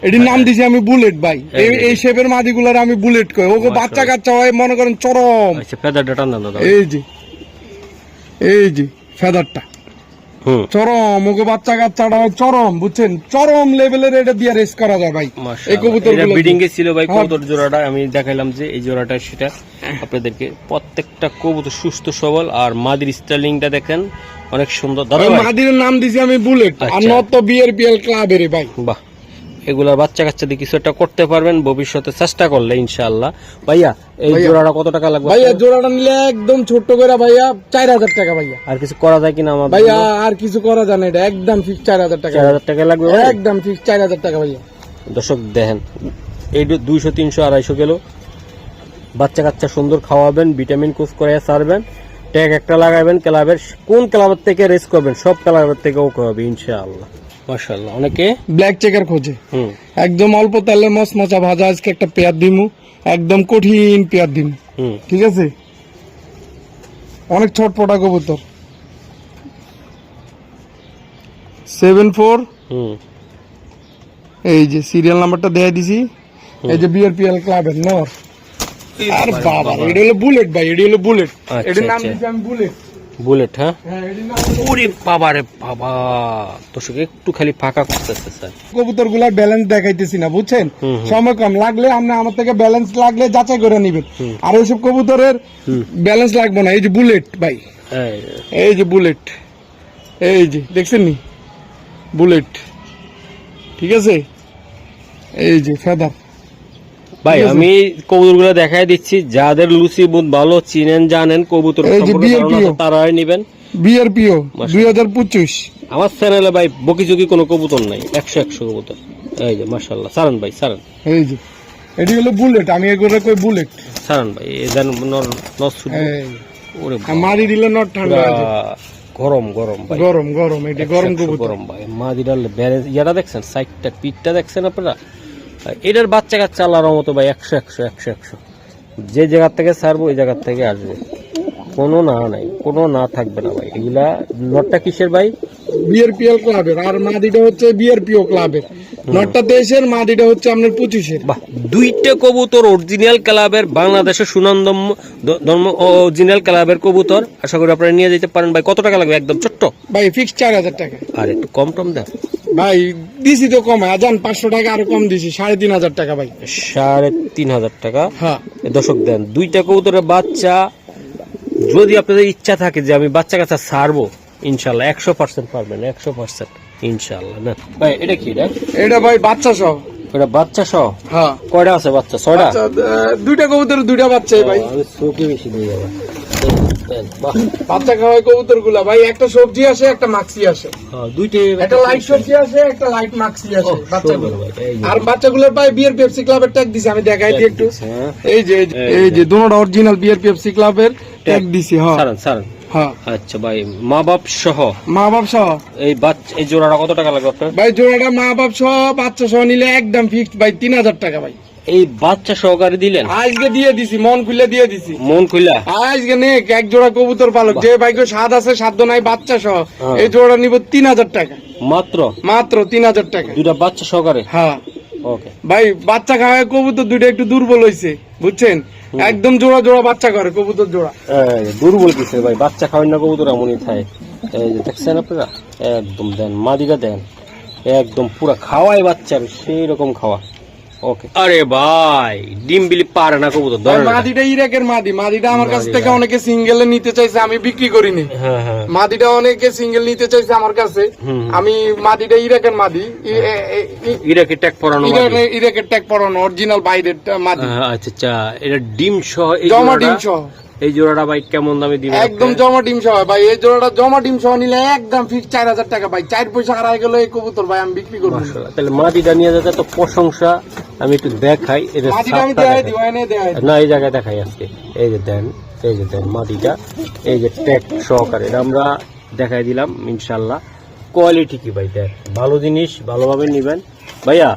S2: এটির নাম দিছি আমি বুলেট ভাই। এই শেপের মাদিগুলার আমি বুলেট কই, ওকে বাচ্চা কাচ্চা হয় মনে করেন চরম।
S1: আচ্ছা ফেদারটা টান দাও দাদা,
S2: এই যে ফেদারটা চরম, ওকে বাচ্চা কাচ্চাটা হয় চরম, বুঝছেন, চরম লেভেলের এটা দিয়ে রেস করা যায় ভাই। এই কবুতর
S1: ব্রিডিং এ ছিল ভাই কবুতর জোড়াটা, আমি দেখাইলাম যে এই জোড়াটা, সেটা আপনাদেরকে। প্রত্যেকটা কবুতর সুস্থ সবল, আর মাদির স্টাইলিংটা দেখেন অনেক সুন্দর। দাদা ভাই
S2: মাদির নাম দিছি আমি বুলেট, আর নত তো বিআরপিএল ক্লাবের ভাই।
S1: বাহ, এগুলা বাচ্চা কাচ্চা দিয়ে কিছু একটা করতে পারবেন ভবিষ্যতে চেষ্টা করলে ইনশাআল্লাহ। ভাইয়া এই জোড়াটা কত টাকা লাগবে?
S2: ভাইয়া জোড়াটা নিলে একদম ছোট্ট করে ভাইয়া 4000 টাকা ভাইয়া।
S1: আর কিছু করা যায় কিনা আমাদের?
S2: ভাইয়া আর কিছু করা যায় না, এটা একদম ফিক্স 4000 টাকা।
S1: 4000 টাকা লাগবে
S2: একদম ফিক্স 4000 টাকা ভাইয়া।
S1: দর্শক দেখেন, এই 200 300 250 কিলো বাচ্চা কাচ্চা সুন্দর খাওয়াবেন, ভিটামিন কোর্স করে ছাড়বেন, ট্যাগ একটা লাগাবেন ক্লাবের, কোন ক্লাবের থেকে রেস করবেন সব ক্লাবের থেকে ওকে হবে ইনশাআল্লাহ মাশাআল্লাহ। অনেকে
S2: ব্ল্যাক চেকার খোঁজে, একদম অল্প তেলে মচমচা ভাজা, আজকে একটা পেয়ার দিমু, একদম কঠিন পেয়ার দিমু, ঠিক আছে, অনেক ছটপটা কবুতর। 74, এই যে সিরিয়াল নাম্বারটা দেয়া দিছি, এই যে বিআরপিএল ক্লাবের নর। আর বাবা এটা হলো বুলেট ভাই, এটা হলো বুলেট, এটার নাম দিছি আমি বুলেট।
S1: বুলেট, হ্যাঁ,
S2: এটার নাম
S1: ওরে বাবা রে বাবা, দর্শক একটু খালি ফাঁকা করতেছে স্যার,
S2: কবুতর গুলা ব্যালেন্স দেখাইতেছি না, বুঝছেন, সময় কম, লাগলে আপনি আমার থেকে ব্যালেন্স লাগলে যাচাই করে নিবেন, আর ওইসব কবুতরের ব্যালেন্স লাগবে না। এই যে বুলেট ভাই, এই যে বুলেট, এই যে দেখছেন নি বুলেট, ঠিক আছে, এই যে ফেদার
S1: ভাই। আমি কবুতর গুলো দেখাই দিচ্ছি, যাদের লুচি বুধ ভালো চিনেন জানেন কবুতর তারাই নিবেন।
S2: বিআরপিও 2025
S1: আমার চ্যানেলে ভাই বকিচকি কোনো কবুতর নাই, 100 কবুতর। এই যে মাশাআল্লাহ, সারান ভাই সারান,
S2: এই যে এটি হলো বুলেট, আমি এগুলো কই বুলেট।
S1: সারান ভাই এই দেন নস ওরে
S2: মারি দিলে নট ঠান্ডা হয়ে যায়।
S1: গরম গরম ভাই,
S2: গরম গরম, এটা গরম কবুতর।
S1: গরম ভাই, মাদিরাল ব্যারেজ ইয়ারা দেখছেন, সাইডটা পিঠটা দেখছেন আপনারা, এটার বাচ্চা কাচ্চা আল্লাহর মতো ভাই 100 যে জায়গা থেকে ছাড়বো ওই জায়গা থেকে আসবে, কোনো না নাই, কোনো না থাকবে না ভাই। এগুলা নটটা কিসের ভাই?
S2: বিআরপিএল ক্লাবের, আর মাদিটা হচ্ছে বিআরপিও ক্লাবের। নটটা 23-এর, মাদিটা হচ্ছে আপনার 25-এর।
S1: বাহ, দুইটা কবুতর অরিজিনাল ক্লাবের, বাংলাদেশের সুনামধন্য অরিজিনাল ক্লাবের কবুতর। আশা করি আপনারা নিয়ে যেতে পারেন ভাই। কত টাকা লাগবে? একদম ছোট্ট
S2: ভাই ফিক্স 4000 টাকা।
S1: আর একটু কম টম দেন
S2: ভাই, দিছি তো কম, আজান 500 টাকা আরো কম দিছি, 3500 টাকা ভাই।
S1: 3500 টাকা।
S2: হ্যাঁ
S1: দর্শক দেন, দুইটা কবুতরের বাচ্চা, যদি আপনাদের ইচ্ছা থাকে যে আমি বাচ্চা কাচ্চা ছাড়বো, ইনশাল্লাহ 100% পারবেন, 100% ইনশাল্লাহ। না ভাই, এটা কি?
S2: এটা ভাই বাচ্চা সহ।
S1: এটা বাচ্চা সহ?
S2: হ্যাঁ।
S1: কয়টা আছে বাচ্চা? 6টা।
S2: দুইটা কবুতর, দুইটা বাচ্চা ভাই।
S1: আমি চোখে বেশি দিয়ে যাবো।
S2: বাচ্চা খাওয়াই কবুতর গুলা ভাই, একটা সবজি আসে, একটা মাক্সি আসে।
S1: দুইটাই
S2: একটা লাইট সবজি আসে, একটা লাইট মাক্সি আসে বাচ্চাগুলো। আর বাচ্চাগুলোর ভাই বিয়ার পেপসি ক্লাবের ট্যাগ দিছি, আমি দেখাই দিই একটু। এই যে দুটোটা অরিজিনাল বিয়ার পেপসি ক্লাবের ট্যাগ দিছি। হ্যাঁ
S1: সারান।
S2: হ্যাঁ।
S1: আচ্ছা ভাই, মা বাপ সহ?
S2: মা বাপ সহ।
S1: এই বাচ্চা, এই জোড়াটা কত টাকা লাগবে আপনার?
S2: ভাই জোড়াটা মা বাপ সহ, বাচ্চা সহ নিলে একদম ফিক্সড ভাই 3000 টাকা ভাই।
S1: এই বাচ্চা সহকারে দিলেন?
S2: আজকে দিয়ে দিছি, মন খুলে দিয়ে দিছি।
S1: মন খুলা
S2: আজকে নে এক জোড়া কবুতর পালক, যে ভাইকে স্বাদ আছে সাধ্য নাই, বাচ্চা সহ এই জোড়া নিব 3000 টাকা
S1: মাত্র।
S2: 3000 টাকা
S1: দুটা বাচ্চা সহকারে?
S2: হ্যাঁ।
S1: ওকে
S2: ভাই বাচ্চা খাওয়ায় কবুতর দুইটা একটু দুর্বল হয়েছে, বুঝছেন? একদম জোড়া জোড়া বাচ্চা করে কবুতর জোড়া।
S1: দুর্বল কিছু ভাই, বাচ্চা খাওয়ান না কবুতর এমনই থাকে। এই যে দেখছেন আপনারা, একদম দেন মাদিটা দেন, একদম পুরা খাওয়াই বাচ্চার সেই রকম খাওয়া। ওকে। আরে ভাই, ডিম বিলি পারে না কবুতর।
S2: মাদিটা ইরাকের মাদি, মাদিটা আমার কাছ থেকে অনেকে সিঙ্গেলে নিতে চাইছে, আমি বিক্রি করিনি।
S1: হ্যাঁ হ্যাঁ,
S2: মাদিটা অনেকে সিঙ্গেল নিতে চাইছে আমার কাছে, আমি মাদিটা ইরাকের মাদি,
S1: ইরাকি ট্যাগ পরানো,
S2: ইরাকের ট্যাগ পরানো অরিজিনাল বাইরের মাদি।
S1: আচ্ছা আচ্ছা, এটা ডিম সহ?
S2: জমা ডিম সহ।
S1: এই জোড়াটা ভাই কেমন দামে দিবেন?
S2: একদম জমা ডিম সহ ভাই, এই জোড়াটা জমা ডিম সহ নিলে একদম ফিক্স 4000 টাকা ভাই। 4 পয়সা হারাই গেল এই কবুতর ভাই, আমি বিক্রি করবো।
S1: তাহলে মাটিটা নিয়ে যেতে তো প্রশংসা। আমি একটু দেখাই, না এই জায়গায় দেখাই আজকে। এই যে দেন, এই যে দেন মাটিটা, এই যে ট্যাগ সহকারে এটা আমরা দেখাই দিলাম। ইনশাল্লাহ কোয়ালিটি কি ভাই, দেখ ভালো জিনিস, ভালোভাবে নিবেন ভাইয়া।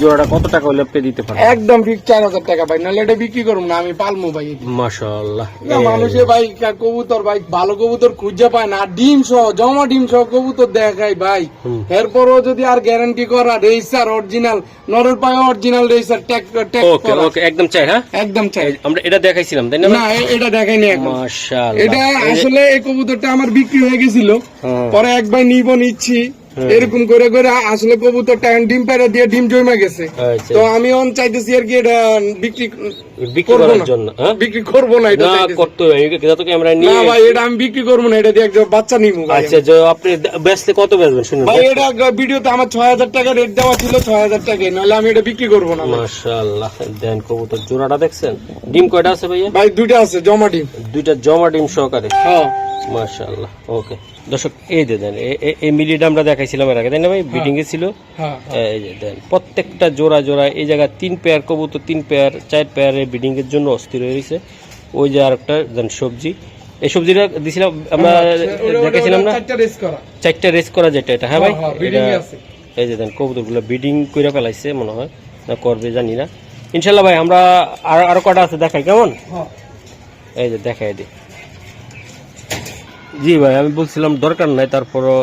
S1: জোড়াটা কত টাকা হলে আপনি দিতে পারেন?
S2: একদম ফিক্স 4000 টাকা ভাই, নাহলে এটা বিক্রি করুম না, আমি পালমু ভাই।
S1: মাশাআল্লাহ,
S2: মানুষে ভাই কবুতর ভাই ভালো কবুতর খুঁজে পায় না, ডিম সহ জমা ডিম সহ কবুতর দেখাই ভাই। এরপরও যদি আর গ্যারান্টি করা রেসার অরিজিনাল, নরের পায়ে অরিজিনাল রেসার ট্যাগ।
S1: ওকে ওকে, একদম চাই। হ্যাঁ
S2: একদম চাই।
S1: আমরা এটা দেখাইছিলাম তাই না?
S2: না এটা দেখাইনি এখন।
S1: মাশাআল্লাহ,
S2: এটা আসলে এই কবুতরটা আমার বিক্রি হয়ে গেছিল, পরে এক ভাই নিচ্ছি এরকম করে করে আসলে কবুতরটা ডিম পেড়ে দিয়ে ডিম জমা গেছে। তো আমি অন চাইতেছি আর কি এটা বিক্রি
S1: করার জন্য।
S2: বিক্রি করবো না, এটা
S1: করতে হবে তো ক্যামেরা নিয়ে।
S2: না ভাই, এটা আমি বিক্রি করবো না, এটা দিয়ে একটা বাচ্চা নিবো।
S1: আচ্ছা, যে আপনি বেচলে কত বেচবেন শুনুন
S2: ভাই। এটা ভিডিওতে আমার 6000 টাকা রেট দেওয়া ছিল, 6000 টাকা, নাহলে আমি এটা বিক্রি করবো না।
S1: মাশাআল্লাহ, দেন কবুতর জোড়াটা দেখছেন? ডিম কয়টা আছে ভাইয়া?
S2: ভাই দুইটা আছে জমা ডিম,
S1: দুইটা জমা ডিম সহকারে।
S2: হ্যাঁ
S1: মাশাআল্লাহ। ওকে দর্শক, এই যে দেন এই মিলিটা আমরা দেখাইছিলাম এর আগে তাই না ভাই? বিডিং এ ছিল। এই যে দেন প্রত্যেকটা জোড়া জোড়া এই জায়গা 3 পেয়ার কবুতর, 3 পেয়ার 4 পেয়ারে বিডিং এর জন্য অস্থির হয়ে গেছে। ওই যে আরেকটা দেন সবজি, এই সবজিটা দিছিলাম আমরা, দেখাইছিলাম না 4টা রেস করা যেটা, এটা। হ্যাঁ ভাই, এই যে দেন কবুতরগুলো বিডিং করে ফেলাইছে মনে হয়, না করবে জানি না। ইনশাল্লাহ ভাই আমরা আরো কটা আছে দেখাই, কেমন? এই যে দেখাই দিই। জি ভাই, আমি বলছিলাম দরকার নাই, তারপরও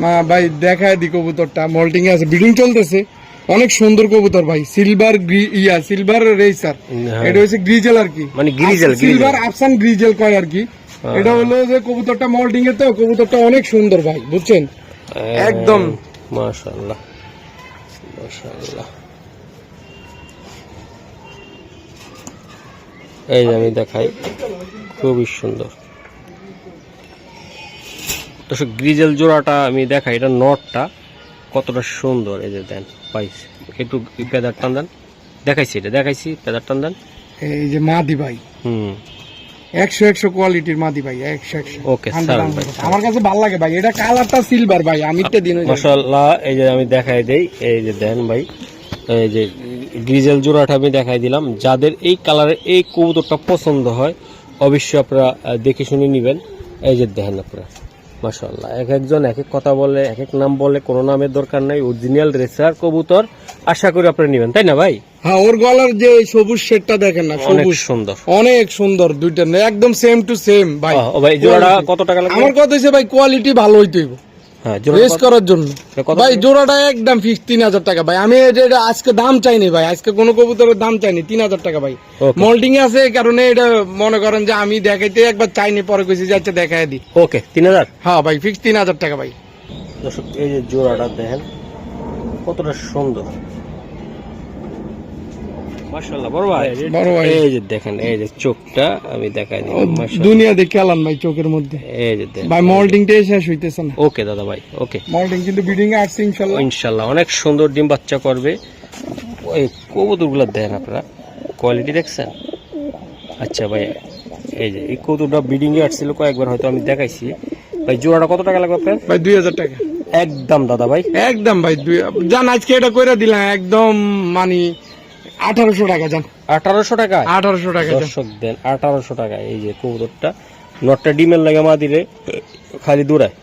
S2: না ভাই দেখায় দি কবুতরটা মল্টিং এ আছে, ব্রিডিং চলতেছে, অনেক সুন্দর কবুতর ভাই। সিলভার সিলভার রেসার, এটা হচ্ছে গ্রিজেল আর কি,
S1: মানে গ্রিজেল
S2: সিলভার আফসান গ্রিজেল কয় আর কি। এটা হলো যে কবুতরটা মল্টিং এ, তো কবুতরটা অনেক সুন্দর ভাই, বুঝছেন? একদম
S1: মাশাআল্লাহ মাশাআল্লাহ। এই যে আমি দেখাই, খুবই সুন্দর। দর্শক গ্রিজেল জোড়াটা আমি দেখাই, এটা নটটা কতটা সুন্দর। এই যে দেন পাইছি, একটু পেদার টান দেন, দেখাইছি এটা দেখাইছি, পেদার টান দেন।
S2: এই যে মাদি ভাই, 100 কোয়ালিটির মাদি ভাই, 100।
S1: ওকে স্যার,
S2: আমার কাছে ভালো লাগে ভাই, এটা কালারটা সিলভার ভাই, আমি একটা দিন
S1: মাশাআল্লাহ। এই যে আমি দেখাই দেই, এই যে দেন ভাই, এই যে গ্রিজেল জোড়াটা আমি দেখাই দিলাম। যাদের এই কালারের এই কবুতরটা পছন্দ হয় অবশ্যই আপনারা দেখে শুনে নেবেন। এই যে দেখেন আপনারা মাশাআল্লাহ, এক একজন এক এক কথা বলে, এক এক নাম বলে, কোনো নামের দরকার নাই। অরিজিনাল রেসার কবুতর, আশা করি আপনারা নেবেন, তাই না ভাই?
S2: হ্যাঁ, ওর গলার যে সবুজ শেডটা দেখেন না,
S1: অনেক
S2: সবুজ
S1: সুন্দর,
S2: অনেক সুন্দর, দুইটা না একদম সেম টু সেম ভাই।
S1: ও ভাই জোড়াটা কত টাকা লাগবে?
S2: আমার কথা হচ্ছে ভাই কোয়ালিটি ভালো হইতে হইব
S1: হ্যাঁ
S2: রেস করার জন্য
S1: কত?
S2: ভাই জোড়াটা একদম ফিক্স 3000 টাকা ভাই। আমি এটা আজকে দাম চাইনি ভাই, আজকে কোনো কবুতরের দাম চাইনি, 3000 টাকা ভাই।
S1: Okay.
S2: মোল্ডিং এ আছে এই কারণে এটা মনে করেন যে আমি দেখাইতে একবার চাইনি, পরে কইছি যে আচ্ছা দেখাই দিই।
S1: ওকে 3000।
S2: হ্যাঁ ভাই ফিক্স 3000 টাকা ভাই।
S1: দর্শক এই যে জোড়াটা দেখেন কতটা সুন্দর মাশাআল্লাহ। বড় ভাই
S2: বড় ভাই
S1: এই যে দেখেন, এই যে চোখটা আমি দেখাই দিই মাশাআল্লাহ।
S2: দুনিয়া দেখে আলান ভাই চোখের মধ্যে।
S1: এই যে দেখেন
S2: ভাই মোল্ডিংটাই শেষ হইতেছে না।
S1: ওকে দাদা ভাই, ওকে
S2: মোল্ডিং কিন্তু বিডিং এ আসছে ইনশাআল্লাহ।
S1: ইনশাআল্লাহ অনেক সুন্দর ডিম বাচ্চা করবে। ওই কবুতরগুলো দেখেন আপনারা, কোয়ালিটি দেখছেন? আচ্ছা ভাই এই যে এই কবুতরটা ব্রিডিং এ আসছিল কয়েকবার, হয়তো আমি দেখাইছি। ভাই জোড়াটা কত টাকা লাগবে আপনার?
S2: ভাই 2000 টাকা
S1: একদম দাদা ভাই,
S2: একদম ভাই। জান আজকে এটা কইরা দিলাম একদম মানে 1800 টাকা জান।
S1: 1800 টাকা?
S2: 1800 টাকা জান।
S1: দর্শক দেন 1800 টাকা। এই যে কবুতরটা, নটটা ডিমের লাগে মা দিলে খালি দৌড়ায়।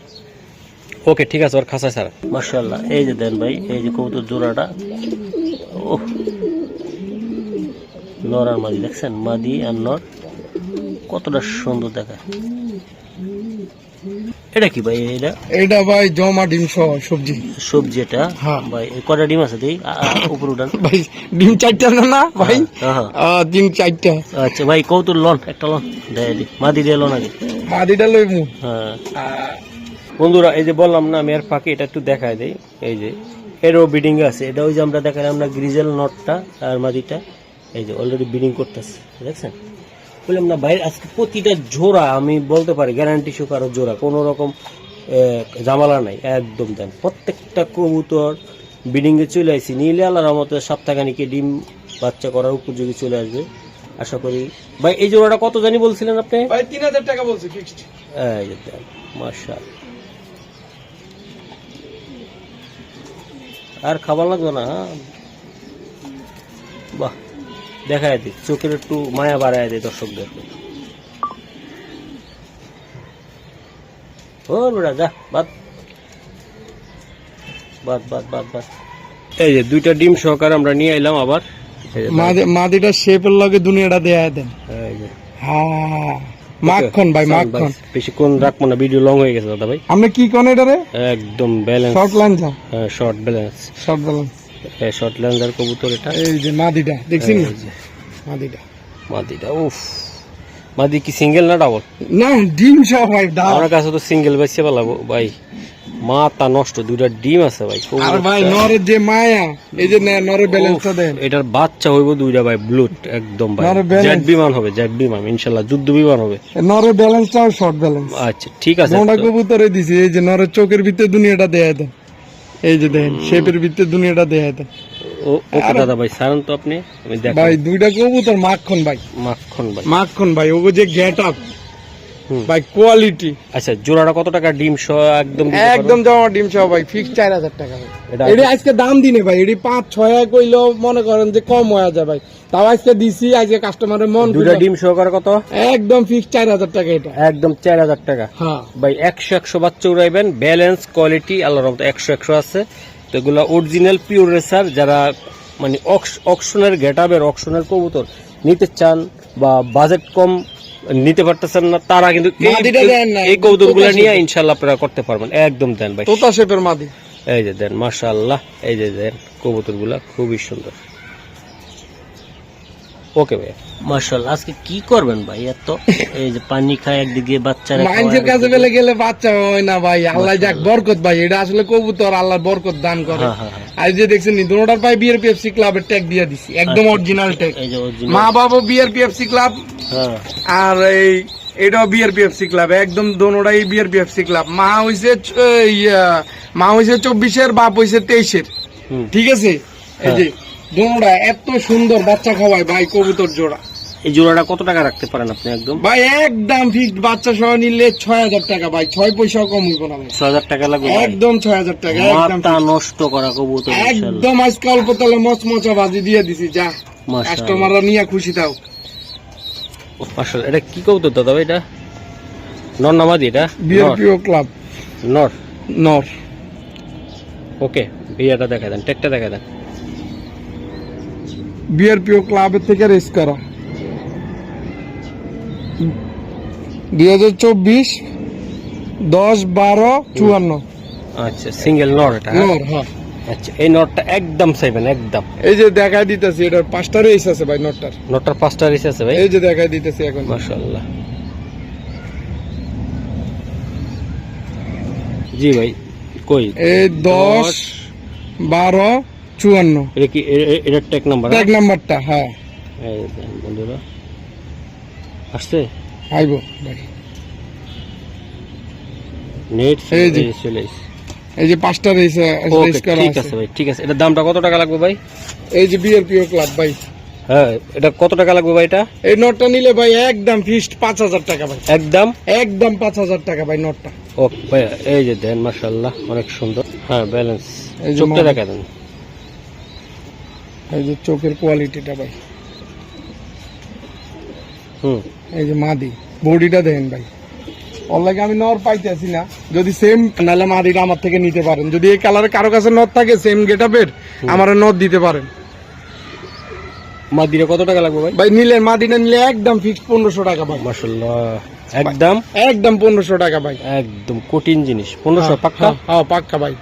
S1: ওকে ঠিক আছে, ওর খাসা ছাড়া মাশাআল্লাহ। এই যে দেন ভাই, এই যে কবুতর জোড়াটা, ও নর আর মাদি দেখছেন, মাদি আর নর কতটা সুন্দর দেখায়। এটা কি ভাই?
S2: এটা ভাই জমা ডিম সহ সবজি
S1: সবজি এটা?
S2: হ্যাঁ
S1: ভাই কটা ডিম আছে দেই উপর উঠান
S2: ভাই। ডিম 4টা না ভাই?
S1: হ্যাঁ
S2: ডিম 4টা।
S1: আচ্ছা ভাই কৌতুর লন একটা লন দেয় দি, মাদি দিয়ে লন আগে।
S2: মাদিটা লইমু।
S1: হ্যাঁ বন্ধুরা এই যে বললাম না আমি এর ফাঁকে এটা একটু দেখায় দেই। এই যে এরও বিডিং আছে, এটা ওই যে আমরা দেখালাম না গ্রিজেল নটটা আর মাদিটা, এই যে অলরেডি বিডিং করতেছে দেখছেন। বললাম না ভাই আজকে প্রতিটা জোড়া আমি বলতে পারি গ্যারান্টি সহকারে জোড়া, কোনো রকম ঝামেলা নাই একদম। দেন প্রত্যেকটা কবুতর বিডিং এ চলে আসছি, নিলে আল্লাহর রহমতে সপ্তাহখানিকে ডিম বাচ্চা করার উপযোগী চলে আসবে আশা করি। ভাই এই জোড়াটা কত জানি বলছিলেন আপনি?
S2: ভাই 3000 টাকা বলছি ফিক্সড।
S1: এই যে দেন মাশাআল্লাহ, আর খাবার লাগবে না। বাহ দেখায় দিই, চোখের একটু মায়া বাড়ায় দেয় দর্শকদের। ও বেড়া যা বাদ বাদ বাদ বাদ বাদ। এই যে দুইটা ডিম সহকারে আমরা নিয়ে এলাম আবার। এই যে
S2: মাদিটা শেপের লগে দুনিয়াটা দেয়া দেন।
S1: এই যে
S2: হ্যাঁ মাখন ভাই মাখন।
S1: বেশিক্ষণ রাখবো না, ভিডিও লং হয়ে গেছে দাদা ভাই।
S2: আমরা কি কোন এটারে?
S1: একদম ব্যালেন্স
S2: শর্ট লাঞ্জা।
S1: হ্যাঁ short balance,
S2: short balance.
S1: Short লেন্সার কবুতর এটা।
S2: এই যে মাদিটা দেখছেন
S1: এই যে
S2: মাদিটা।
S1: মাদিটা উফ, মাদি কি সিঙ্গেল না ডাবল?
S2: না ডিম সহ ভাই দাও।
S1: আমার কাছে তো সিঙ্গেল বাইসে পালাবো ভাই, মাথা নষ্ট, দুইটা ডিম আছে ভাই।
S2: আর ভাই নরের যে মায়া, এই যে নরের ব্যালেন্সটা দেন।
S1: এটার বাচ্চা হইব দুইটা ভাই, ব্লুট একদম ভাই,
S2: নরের balance।
S1: জেট বিমান হবে, জেট বিমান ইনশাআল্লাহ, যুদ্ধ বিমান হবে।
S2: নরের ব্যালেন্সটাও শর্ট ব্যালেন্স।
S1: আচ্ছা ঠিক আছে,
S2: মোটা কবুতরে দিছি। এই যে নরের চোখের ভিতরে দুনিয়াটা দেয়া দেন। এই যে দেখেন শেপের ভিতরে দুনিয়াটা দেয়া দেন।
S1: ওকে দাদা ভাই সারান তো আপনি, আমি দেখ
S2: ভাই দুইটা কবুতর মাখন ভাই,
S1: মাখন ভাই,
S2: মাখন ভাই। ওগো যে গেট আপ ভাই, কোয়ালিটি।
S1: আচ্ছা জোড়াটা কত টাকা ডিম সহ? একদম
S2: একদম জমা ডিম সহ ভাই, ফিক্স 4000 টাকা ভাই।
S1: এটা
S2: এটি আজকে দাম দিনে ভাই, এটি 5-6 কইলেও মনে করেন যে কম হয়ে যায় ভাই। তাও আজকে দিছি, আজকে কাস্টমারের মন
S1: দুইটা ডিম সহকারে কত?
S2: একদম ফিক্স 4000 টাকা এটা।
S1: একদম 4000 টাকা।
S2: হ্যাঁ
S1: ভাই 100 বাচ্চা উড়াইবেন, ব্যালেন্স কোয়ালিটি আল্লাহর রহমতে 100 আছে। তো এগুলো অরিজিনাল পিওর রেসার, যারা মানে অকশনের গেটআপের অকশনের কবুতর নিতে চান বা বাজেট কম নিতে পারতেছেন না, তারা কিন্তু এই কবুতরগুলো নিয়ে ইনশাআল্লাহ আপনারা করতে পারবেন। একদম দেন ভাই,
S2: তোতা শেপের মাদি।
S1: এই যে দেন মাশাআল্লাহ, এই যে দেন কবুতরগুলা খুবই সুন্দর। ওকে ভাই মাশাআল্লাহ। আজকে কি করবেন ভাই? এত এই যে পানি খায় একদিকে, বাচ্চারা
S2: মানুষের কাছে বেলে গেলে বাচ্চা হয় না ভাই। আল্লাহ যাক বরকত ভাই, এটা আসলে কবুতর আল্লাহর বরকত দান করে। আর যে দেখছেন নি দুটোটার পাই বিআরপিএফসি ক্লাবের ট্যাগ দিয়ে দিছি, একদম অরিজিনাল ট্যাগ।
S1: এই যে
S2: মা বাবা বিআরপিএফসি ক্লাব,
S1: হ্যাঁ
S2: আর এই এটাও বিআরপিএফসি ক্লাব, একদম দোনোটাই বিআরপিএফসি ক্লাব। মা হইছে 24-এর, বাপ হইছে 23-এর। ঠিক আছে, এই যে দোনোটা এত সুন্দর বাচ্চা খাওয়ায় ভাই কবুতর জোড়া।
S1: এই জোড়াটা কত টাকা রাখতে পারেন আপনি একদম?
S2: ভাই একদম ফিক্সড, বাচ্চা সহ নিলে 6000 টাকা ভাই, 6 পয়সাও কম হইব না ভাই।
S1: 6000 টাকা লাগবে ভাই?
S2: একদম 6000 টাকা একদম
S1: মাথা নষ্ট করা কবুতর ইনশাআল্লাহ।
S2: একদম আজকে অল্প তালে মচমচা বাজি দিয়ে দিছি, যা
S1: মাশাআল্লাহ।
S2: কাস্টমাররা নিয়ে খুশি থাও।
S1: মাশাআল্লাহ। এটা কি কবুতর দাদা ভাই? এটা নর না মাদি? এটা
S2: বিআরপিও ক্লাব
S1: নর।
S2: নর।
S1: ওকে, বিয়াটা দেখা দেন, টেকটা দেখা দেন।
S2: বিআরপিও ক্লাবের থেকে রেস করা 2024 10-12-54।
S1: আচ্ছা, সিঙ্গেল নর এটা?
S2: নর, হ্যাঁ।
S1: আচ্ছা, এই নরটা একদম চাইবেন একদম?
S2: এই যে দেখাই দিতেছি, এটার 5টা রেস আছে ভাই। নরটার
S1: নরটার 5টা রেস আছে ভাই?
S2: এই যে দেখাই দিতেছি এখন।
S1: মাশাআল্লাহ। জি ভাই, কই
S2: এই 10-12-54
S1: এটা কি এটা টেক নাম্বার?
S2: ট্যাগ নাম্বারটা, হ্যাঁ।
S1: এই দেন বন্ধুরা, আসছে
S2: আইবো ভাই।
S1: নেট
S2: এই যে।
S1: চলে এসে।
S2: এই যে 5টা রেস
S1: ওকে,
S2: করা
S1: ঠিক
S2: আছে
S1: আছে ভাই, ঠিক আছে। এটা দামটা কত টাকা লাগবে ভাই?
S2: এই যে বিআরপিও ক্লাব ভাই।
S1: হ্যাঁ, এটা কত টাকা লাগবে ভাই? এটা
S2: এই নটটা নিলে ভাই একদম ফিক্সড 5000 টাকা ভাই।
S1: একদম
S2: একদম 5000 টাকা ভাই নটটা।
S1: ওকে ভাই, এই যে দেন, মাশাআল্লাহ অনেক সুন্দর। হ্যাঁ, ব্যালেন্স।
S2: এই যে
S1: চোখটা
S2: মাদি।
S1: দেখা দেন।
S2: এই যে চোখের কোয়ালিটিটা ভাই। এই যে মাদি, বডিটা দেখেন ভাই। অনলাইনে আমি নর পাইতেছি না, যদি সেম নাহলে মাদিটা আমার থেকে নিতে পারেন। যদি এই কালারে কারো কাছে নর থাকে সেম গেটআপের, আমার নর দিতে পারেন।
S1: মাদিরা কত টাকা লাগবে ভাই?
S2: ভাই নিলে মাদিটা নিলে একদম ফিক্সড 1500 টাকা ভাই।
S1: মাশাআল্লাহ, একদম
S2: একদম 1500 টাকা ভাই।
S1: একদম কঠিন জিনিস। 1500 পাক্কা?
S2: হ্যাঁ পাক্কা ভাই।